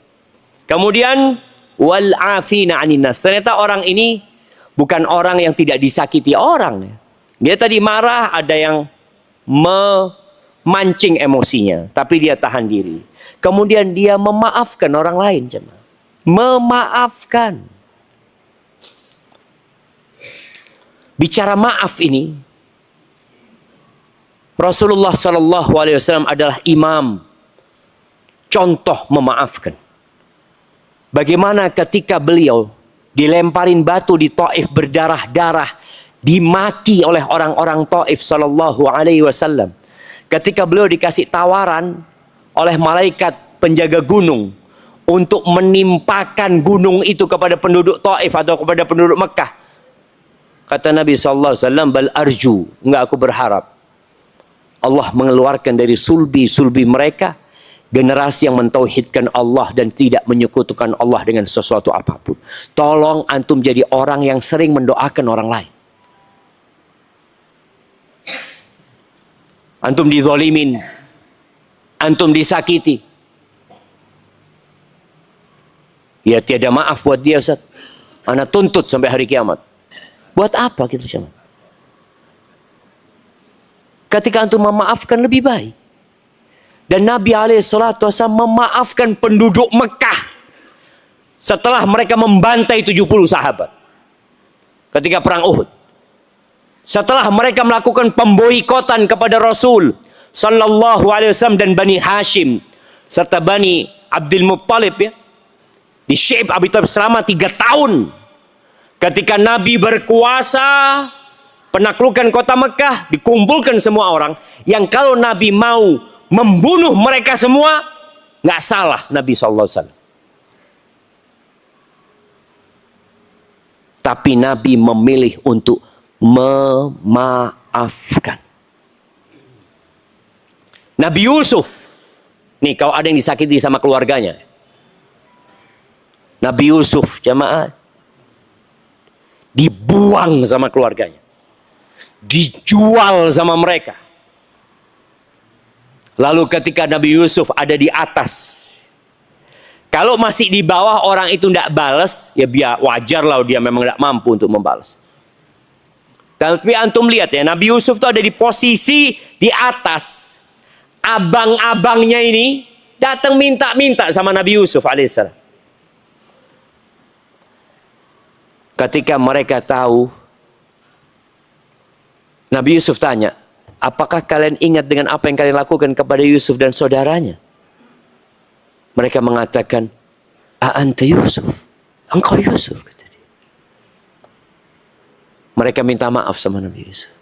Kemudian wal afina 'anil nas. Ternyata orang ini bukan orang yang tidak disakiti orang. Dia tadi marah, ada yang memancing emosinya, tapi dia tahan diri. Kemudian dia memaafkan orang lain, jemaah. Memaafkan. Bicara maaf ini, Rasulullah sallallahu alaihi wasallam adalah imam. Contoh memaafkan. Bagaimana ketika beliau dilemparin batu di Taif berdarah-darah, dimaki oleh orang-orang Taif sallallahu alaihi wasallam. Ketika beliau dikasih tawaran oleh malaikat penjaga gunung untuk menimpakan gunung itu kepada penduduk Taif atau kepada penduduk Mekah. Kata Nabi sallallahu alaihi wasallam, bal arju, enggak, aku berharap Allah mengeluarkan dari sulbi-sulbi mereka generasi yang mentauhidkan Allah dan tidak menyekutukan Allah dengan sesuatu apapun. Tolong antum jadi orang yang sering mendoakan orang lain. Antum dizalimin, antum disakiti, ya tiada maaf buat dia Ustaz. Ana tuntut sampai hari kiamat. Buat apa gitu sama? Ketika antum memaafkan lebih baik. Dan Nabi SAW memaafkan penduduk Mekah setelah mereka membantai 70 sahabat ketika perang Uhud. Setelah mereka melakukan pemboikotan kepada Rasul sallallahu alaihi wasallam dan Bani Hashim serta Bani Abdul Muttalib, ya. Di Syaib Abi Thalib selama 3 tahun. Ketika Nabi berkuasa, penaklukan kota Mekah, dikumpulkan semua orang. Yang kalau Nabi mau membunuh mereka semua, nggak salah Nabi SAW. Tapi Nabi memilih untuk memaafkan. Nabi Yusuf, nih kalau ada yang disakiti sama keluarganya, Nabi Yusuf jamaah dibuang sama keluarganya, dijual sama mereka. Lalu ketika Nabi Yusuf ada di atas, kalau masih di bawah orang itu tidak balas, ya biar wajar lah, dia memang tidak mampu untuk membalas. Tapi antum lihat ya, Nabi Yusuf itu ada di posisi di atas. Abang-abangnya ini datang minta-minta sama Nabi Yusuf alaihissalam. Ketika mereka tahu, Nabi Yusuf tanya, apakah kalian ingat dengan apa yang kalian lakukan kepada Yusuf dan saudaranya? Mereka mengatakan, a'anta Yusuf, engkau Yusuf, kata dia. Mereka minta maaf sama Nabi Yusuf.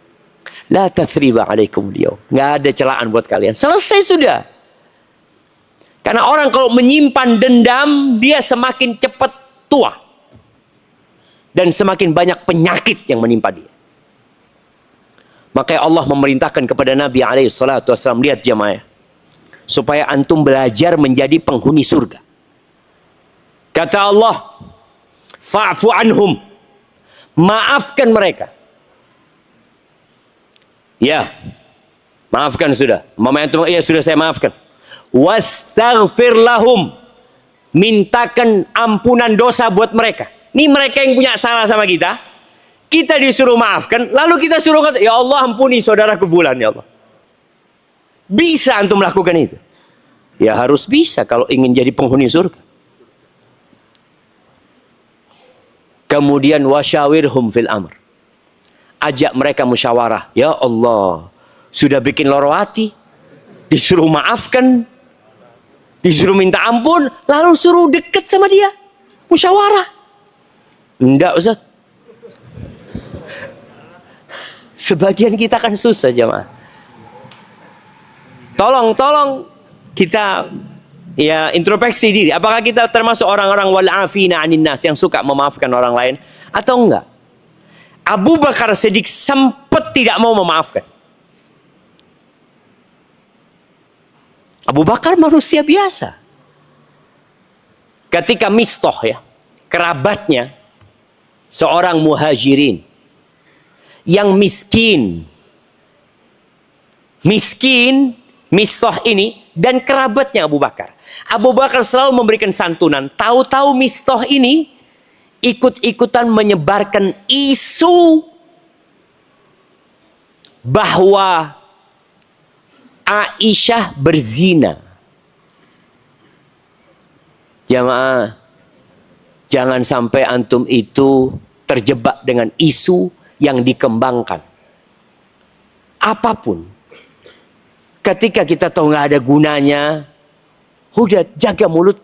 La tathriba alaikum liyawm. Nggak ada celaan buat kalian. Selesai sudah. Karena orang kalau menyimpan dendam, dia semakin cepat tua. Dan semakin banyak penyakit yang menimpa dia. Makanya Allah memerintahkan kepada Nabi SAW, lihat jamaah, supaya antum belajar menjadi penghuni surga. Kata Allah, fa'fu anhum. Maafkan mereka. Ya, maafkan sudah. Ya sudah saya maafkan. Wastaghfir lahum. Mintakan ampunan dosa buat mereka. Ini mereka yang punya salah sama kita. Kita disuruh maafkan, lalu kita suruh kata, ya Allah ampuni saudaraku fulan ya Allah. Bisa antum melakukan itu? Ya harus bisa kalau ingin jadi penghuni surga. Kemudian wasyawirhum fil amr. Ajak mereka musyawarah. Ya Allah, sudah bikin loro hati, disuruh maafkan, disuruh minta ampun, lalu suruh deket sama dia, musyawarah. Enggak Ustaz. Sebagian kita kan susah jemaah. Tolong kita ya introspeksi diri. Apakah kita termasuk orang-orang wal afina 'anin nas yang suka memaafkan orang lain atau enggak? Abu Bakar Siddiq sempat tidak mau memaafkan. Abu Bakar manusia biasa. Ketika Mistah ya, kerabatnya seorang muhajirin yang miskin, Mistah ini dan kerabatnya Abu Bakar. Abu Bakar selalu memberikan santunan. Tahu-tahu Mistah ini ikut-ikutan menyebarkan isu bahwa Aisyah berzina. Jamaah, jangan sampai antum itu terjebak dengan isu yang dikembangkan. Apapun. Ketika kita tahu nggak ada gunanya, udah jaga mulut.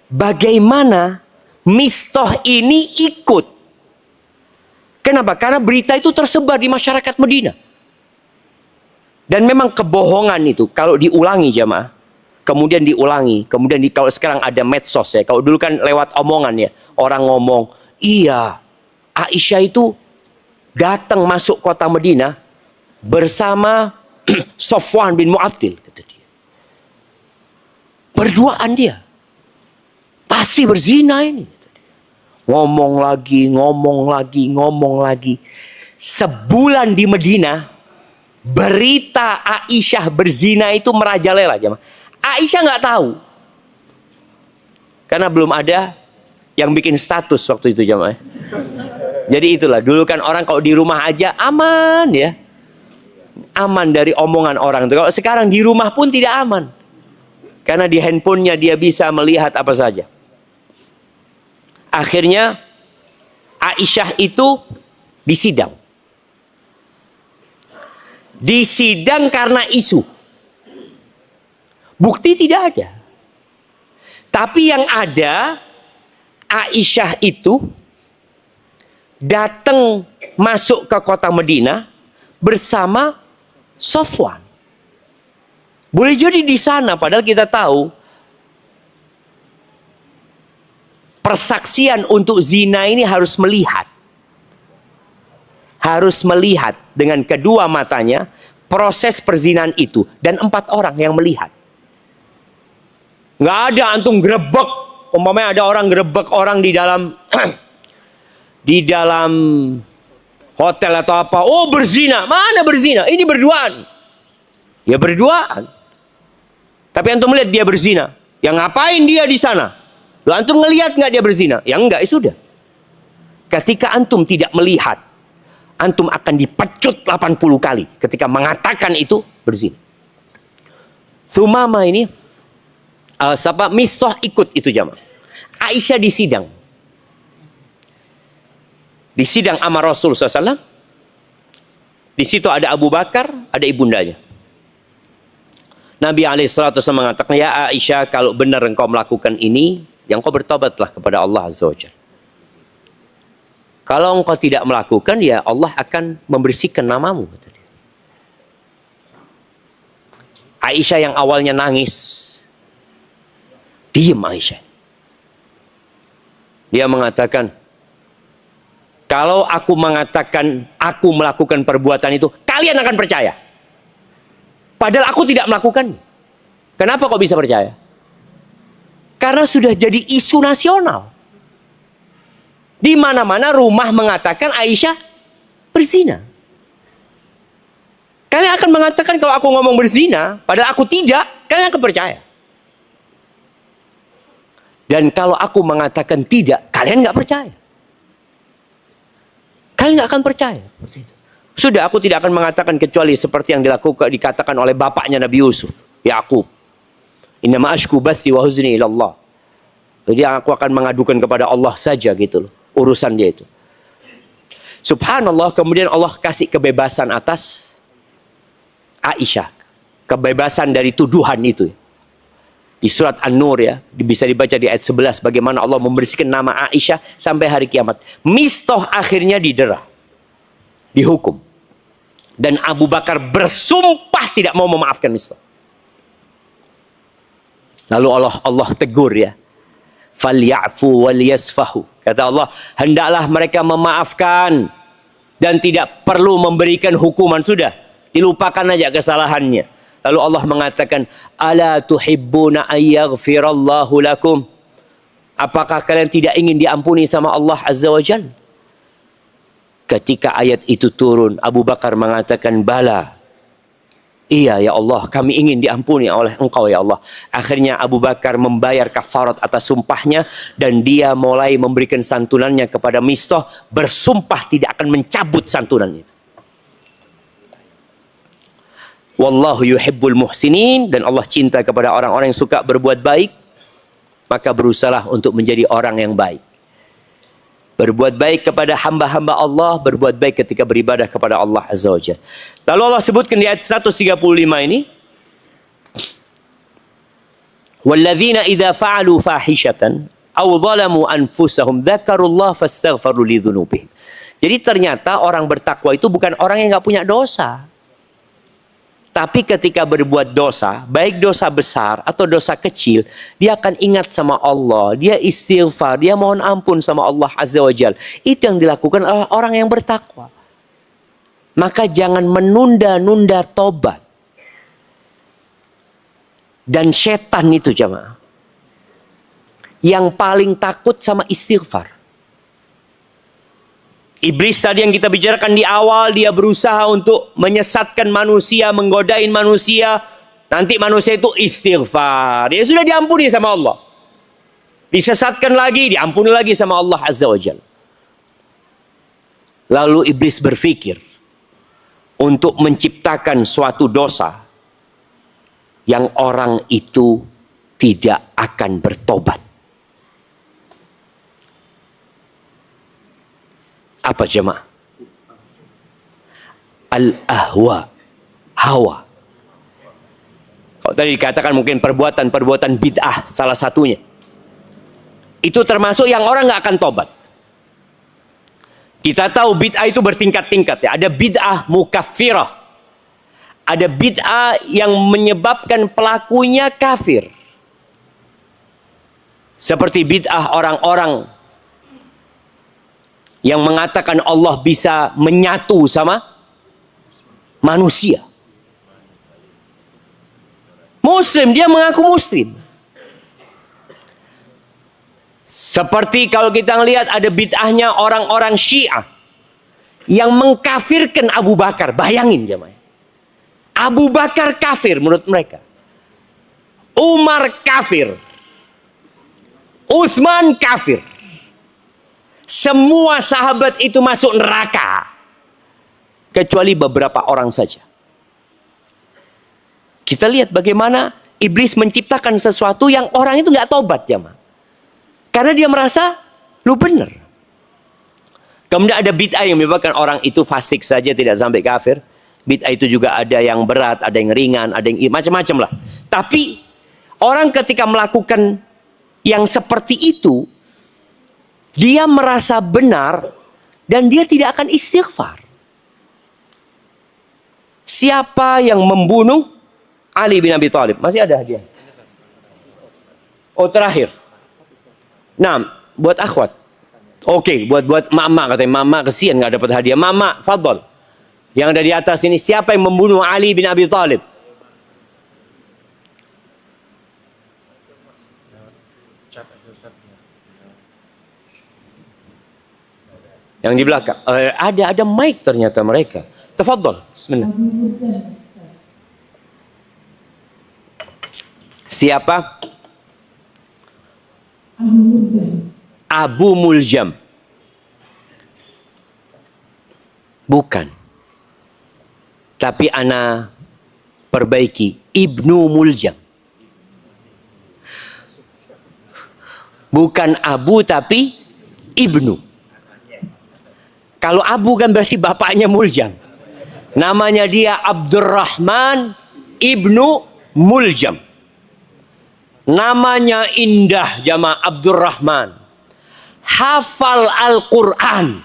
Bagaimana Mistah ini ikut? Kenapa? Karena berita itu tersebar di masyarakat Madinah. Dan memang kebohongan itu kalau diulangi jamaah, kemudian diulangi, kemudian kalau sekarang ada medsos ya, kalau dulu kan lewat omongan ya, orang ngomong, iya Aisyah itu datang masuk kota Madinah bersama Safwan bin Mu'attil, kata dia. Berduaan dia. Pasti berzina ini. Ngomong lagi. Sebulan di Madinah, berita Aisyah berzina itu merajalela jemaah. Aisyah nggak tahu. Karena belum ada yang bikin status waktu itu jemaah. Jadi itulah, dulu kan orang kalau di rumah aja aman ya. Aman dari omongan orang. Kalau sekarang di rumah pun tidak aman. Karena di handphonenya dia bisa melihat apa saja. Akhirnya Aisyah itu disidang. Disidang karena isu. Bukti tidak ada. Tapi yang ada, Aisyah itu datang masuk ke kota Madinah bersama Safwan. Boleh jadi di sana, padahal kita tahu persaksian untuk zina ini harus melihat. Harus melihat dengan kedua matanya proses perzinahan itu. Dan 4 orang yang melihat. Nggak ada antum grebek. Umpamanya ada orang grebek orang di dalam di dalam hotel atau apa. Oh, berzina. Mana berzina? Ini berduaan. Ya berduaan. Tapi antum melihat dia berzina. Yang ngapain dia di sana? Lalu antum ngelihat nggak dia berzina? Ya enggak, ya sudah. Ketika antum tidak melihat, antum akan dipecut 80 kali ketika mengatakan itu berzina. Sumama ini Mistah ikut itu jamaah. Aisyah di sidang. Di sidang sama Rasul SAW. Di situ ada Abu Bakar, ada ibundanya. Nabi SAW mengatakan, ya Aisyah, kalau benar engkau melakukan ini, yang kau bertobatlah kepada Allah Azza wa Jalla. Kalau engkau tidak melakukan, ya Allah akan membersihkan namamu. Aisyah yang awalnya nangis, diam Aisyah. Dia mengatakan, kalau aku mengatakan aku melakukan perbuatan itu, kalian akan percaya. Padahal aku tidak melakukan. Kenapa kok bisa percaya? Karena sudah jadi isu nasional. Di mana-mana rumah mengatakan Aisyah berzina. Kalian akan mengatakan kalau aku ngomong berzina, padahal aku tidak, kalian akan percaya. Dan kalau aku mengatakan tidak, kalian nggak percaya. Kalian nggak akan percaya. Sudah, aku tidak akan mengatakan kecuali seperti yang dikatakan oleh bapaknya Nabi Yusuf, Yakub. Innama ashku bathi wa huzni ila Allah. Jadi aku akan mengadukan kepada Allah saja gitu loh, urusan dia itu. Subhanallah, kemudian Allah kasih kebebasan atas Aisyah. Kebebasan dari tuduhan itu. Di surat An-Nur ya, bisa dibaca di ayat 11 bagaimana Allah membersihkan nama Aisyah sampai hari kiamat. Mistah akhirnya didera, dihukum. Dan Abu Bakar bersumpah tidak mau memaafkan Mistah. Lalu Allah tegur ya. Falyafu wal yasfahu. Kata Allah, hendaklah mereka memaafkan dan tidak perlu memberikan hukuman. Sudah, dilupakan aja kesalahannya. Lalu Allah mengatakan, ala tuhibbuna ayyaghfirallahu lakum. Apakah kalian tidak ingin diampuni sama Allah Azza wa Jalla? Ketika ayat itu turun, Abu Bakar mengatakan, bala. Iya ya Allah, kami ingin diampuni oleh Engkau ya Allah. Akhirnya Abu Bakar membayar kafarat atas sumpahnya dan dia mulai memberikan santunannya kepada Mistah, bersumpah tidak akan mencabut santunan itu. Wallahu yuhibbul muhsinin, dan Allah cinta kepada orang-orang yang suka berbuat baik, maka berusahalah untuk menjadi orang yang baik. Berbuat baik kepada hamba-hamba Allah, berbuat baik ketika beribadah kepada Allah Azza wa Jalla. Lalu Allah sebutkan di ayat 135 ini, walladzina idza fa'alu fahishatan aw zalamu anfusahum dzakarullaha fastaghfiru lidzunubihim. Jadi ternyata orang bertakwa itu bukan orang yang nggak punya dosa. Tapi ketika berbuat dosa, baik dosa besar atau dosa kecil, dia akan ingat sama Allah, dia istighfar, dia mohon ampun sama Allah Azza wa Jalla. Itu yang dilakukan oleh orang yang bertakwa. Maka jangan menunda-nunda tobat. Dan setan itu jemaah, yang paling takut sama istighfar. Iblis tadi yang kita bicarakan di awal, dia berusaha untuk menyesatkan manusia, menggodain manusia. Nanti manusia itu istighfar. Dia sudah diampuni sama Allah. Disesatkan lagi, diampuni lagi sama Allah Azza wa Jalla. Lalu iblis berpikir untuk menciptakan suatu dosa yang orang itu tidak akan bertobat. Apa jemaah? Al-ahwa, hawa. Kalau tadi dikatakan mungkin perbuatan bid'ah salah satunya. Itu termasuk yang orang nggak akan tobat. Kita tahu bid'ah itu bertingkat-tingkat ya. Ada bid'ah mukaffirah. Ada bid'ah yang menyebabkan pelakunya kafir. Seperti bid'ah orang-orang yang mengatakan Allah bisa menyatu sama manusia. Muslim, dia mengaku Muslim. Seperti kalau kita lihat ada bid'ahnya orang-orang Syiah yang mengkafirkan Abu Bakar. Bayangin jemaah. Abu Bakar kafir menurut mereka. Umar kafir. Utsman kafir. Semua sahabat itu masuk neraka. Kecuali beberapa orang saja. Kita lihat bagaimana iblis menciptakan sesuatu yang orang itu nggak tobat jemaah. Karena dia merasa lu benar. Kemudian ada bid'ah yang menyebabkan orang itu fasik saja tidak sampai kafir. Bid'ah itu juga ada yang berat, ada yang ringan, ada yang macam-macam lah. Tapi orang ketika melakukan yang seperti itu, dia merasa benar dan dia tidak akan istighfar. Siapa yang membunuh Ali bin Abi Thalib? Masih ada hadiah? Oh, terakhir. Nah, buat akhwat. Oke, buat mama, katanya mama kesian nggak dapat hadiah. Mama, fadhol. Yang ada di atas ini, siapa yang membunuh Ali bin Abi Thalib? Yang di belakang. Ada mic ternyata mereka. Tafadhol. Bismillah. Siapa? Abu Muljam. Bukan. Tapi ana perbaiki. Ibnu Muljam. Bukan Abu tapi Ibnu. Kalau Abu kan berarti bapaknya Muljam. Namanya dia Abdurrahman Ibnu Muljam. Namanya indah jamaah, Abdurrahman. Hafal Al-Quran.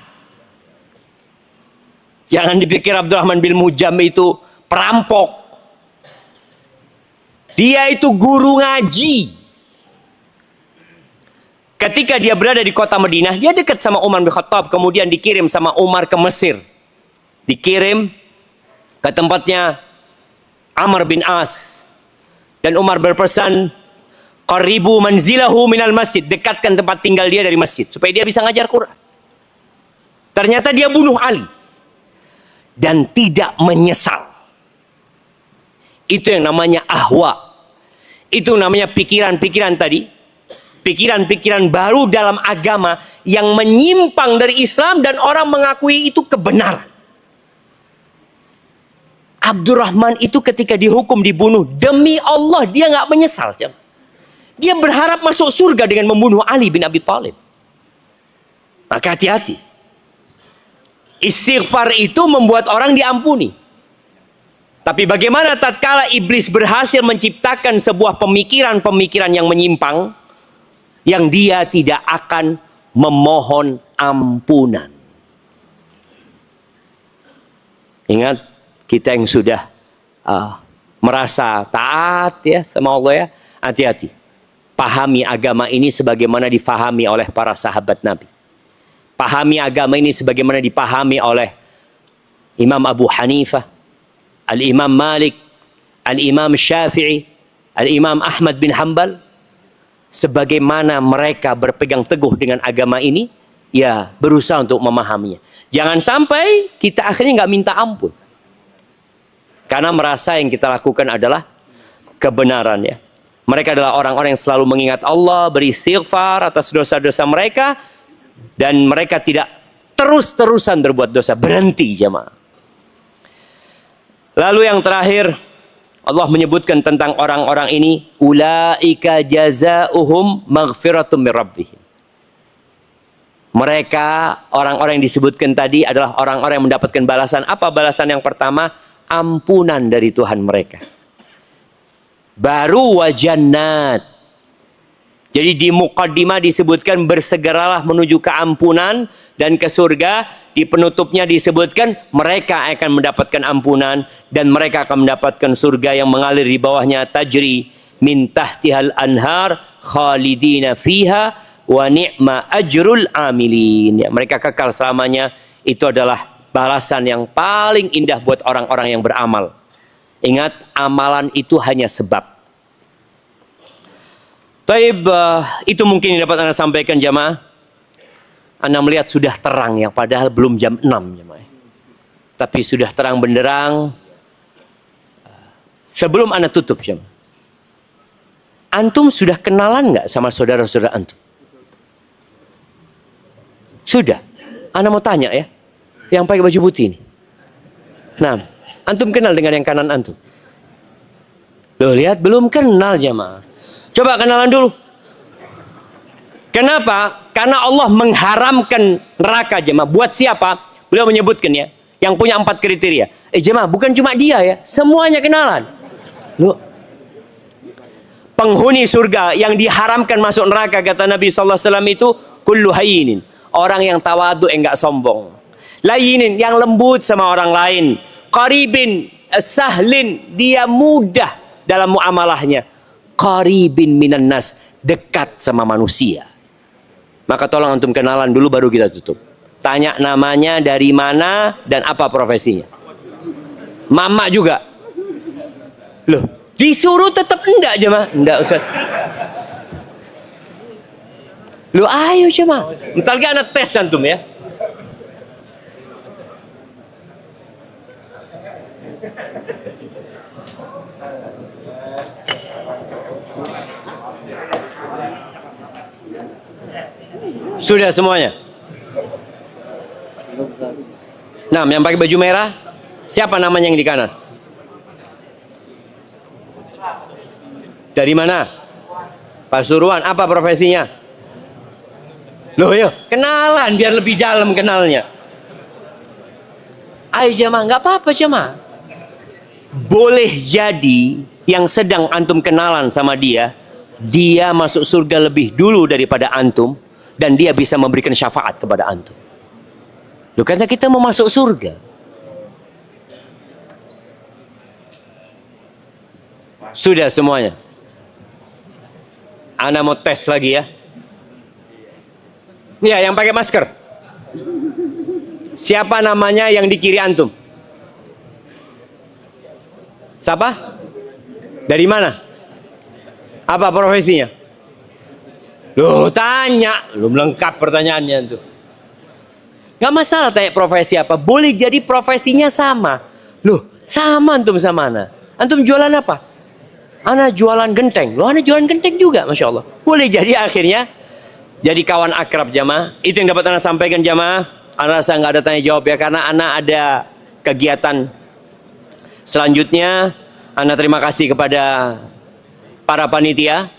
Jangan dipikir Abdurrahman bin Muljam itu perampok. Dia itu guru ngaji. Ketika dia berada di kota Madinah, dia dekat sama Umar bin Khattab. Kemudian dikirim sama Umar ke Mesir. Dikirim ke tempatnya Amr bin As. Dan Umar berpesan, qaribu manzilahu minal masjid, dekatkan tempat tinggal dia dari masjid supaya dia bisa ngajar Quran. Ternyata dia bunuh Ali dan tidak menyesal. Itu yang namanya ahwa. Itu namanya pikiran-pikiran tadi, pikiran-pikiran baru dalam agama yang menyimpang dari Islam dan orang mengakui itu kebenaran. Abdurrahman itu ketika dihukum dibunuh, demi Allah dia nggak menyesal. Dia berharap masuk surga dengan membunuh Ali bin Abi Thalib. Maka hati-hati. Istighfar itu membuat orang diampuni. Tapi bagaimana tatkala iblis berhasil menciptakan sebuah pemikiran-pemikiran yang menyimpang, yang dia tidak akan memohon ampunan. Ingat, kita yang sudah merasa taat ya sama Allah ya, hati-hati. Pahami agama ini sebagaimana difahami oleh para sahabat Nabi. Pahami agama ini sebagaimana dipahami oleh Imam Abu Hanifah, Al-Imam Malik, Al-Imam Syafi'i, Al-Imam Ahmad bin Hanbal. Sebagaimana mereka berpegang teguh dengan agama ini, ya berusaha untuk memahaminya. Jangan sampai kita akhirnya nggak minta ampun. Karena merasa yang kita lakukan adalah kebenaran ya. Mereka adalah orang-orang yang selalu mengingat Allah, beristighfar atas dosa-dosa mereka, dan mereka tidak terus-terusan berbuat dosa. Berhenti jemaah. Lalu yang terakhir, Allah menyebutkan tentang orang-orang ini, ulaika jazaohum maghfiratum mir rabbihim. Mereka, orang-orang yang disebutkan tadi adalah orang-orang yang mendapatkan balasan. Apa balasan yang pertama? Ampunan dari Tuhan mereka. Baru wajannat. Jadi di muqaddimah disebutkan bersegeralah menuju keampunan dan ke surga. Di penutupnya disebutkan mereka akan mendapatkan ampunan dan mereka akan mendapatkan surga yang mengalir di bawahnya, tajri min tahtihal anhar khalidina fiha wa ni'ma ajrul amilin. Ya, mereka kekal selamanya. Itu adalah balasan yang paling indah buat orang-orang yang beramal. Ingat, amalan itu hanya sebab. Taib, itu mungkin yang dapat Anda sampaikan jamaah. Anda melihat sudah terang yang padahal belum jam 6 jamaah. Tapi sudah terang benderang. Sebelum Anda tutup jamaah. Antum sudah kenalan nggak sama saudara-saudara antum? Sudah. Anda mau tanya ya. Yang pakai baju putih ini. Nah, antum kenal dengan yang kanan antum? Loh, lihat belum kenal jamaah. Coba kenalan dulu. Kenapa? Karena Allah mengharamkan neraka jemaah. Buat siapa? Beliau menyebutkan ya. Yang punya 4 kriteria. Jemaah, bukan cuma dia ya. Semuanya kenalan. Loh. Penghuni surga yang diharamkan masuk neraka kata Nabi SAW itu kullu hayinin. Orang yang tawadu enggak sombong. Layinin yang lembut sama orang lain. Qaribin sahlin, dia mudah dalam muamalahnya. Qaribin minan nas, dekat sama manusia. Maka tolong antum kenalan dulu baru kita tutup. Tanya namanya, dari mana, dan apa profesinya. Mama juga. Loh, disuruh tetap enggak jemaah? Enggak Ustaz. Loh, ayo jemaah. Entar lagi anak tes antum ya. Sudah semuanya. Nah, yang pakai baju merah, siapa namanya yang di kanan? Dari mana? Pasuruan, apa profesinya? Loh yuk, kenalan biar lebih dalam kenalnya. Ayo jemaah, nggak apa-apa jemaah. Boleh jadi yang sedang antum kenalan sama dia, dia masuk surga lebih dulu daripada antum. Dan dia bisa memberikan syafaat kepada antum. Loh, karena kita mau masuk surga. Sudah semuanya. Ana mau tes lagi ya. Ya, yang pakai masker. Siapa namanya yang di kiri antum? Siapa? Dari mana? Apa profesinya? Loh, tanya. Belum lengkap pertanyaannya tuh. Gak masalah tanya profesi apa. Boleh jadi profesinya sama. Loh, sama antum sama ana. Antum jualan apa? Ana jualan genteng. Loh, ana jualan genteng juga, Masya Allah. Boleh jadi akhirnya jadi kawan akrab jamaah. Itu yang dapat ana sampaikan jamaah. Ana rasa gak ada tanya jawab ya. Karena ana ada kegiatan selanjutnya. Ana terima kasih kepada para panitia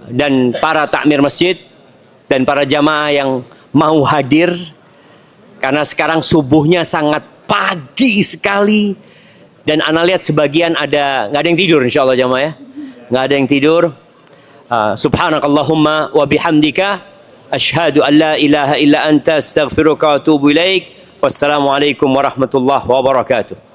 dan para takmir masjid dan para jamaah yang mau hadir karena sekarang subuhnya sangat pagi sekali dan ana lihat sebagian nggak ada yang tidur insyaallah jamaah ya, nggak ada yang tidur. Subhanakallahumma wa bihamdika asyhadu an la ilaha illa anta astaghfiruka wa atubu ilaik. Wassalamualaikum warahmatullahi wabarakatuh.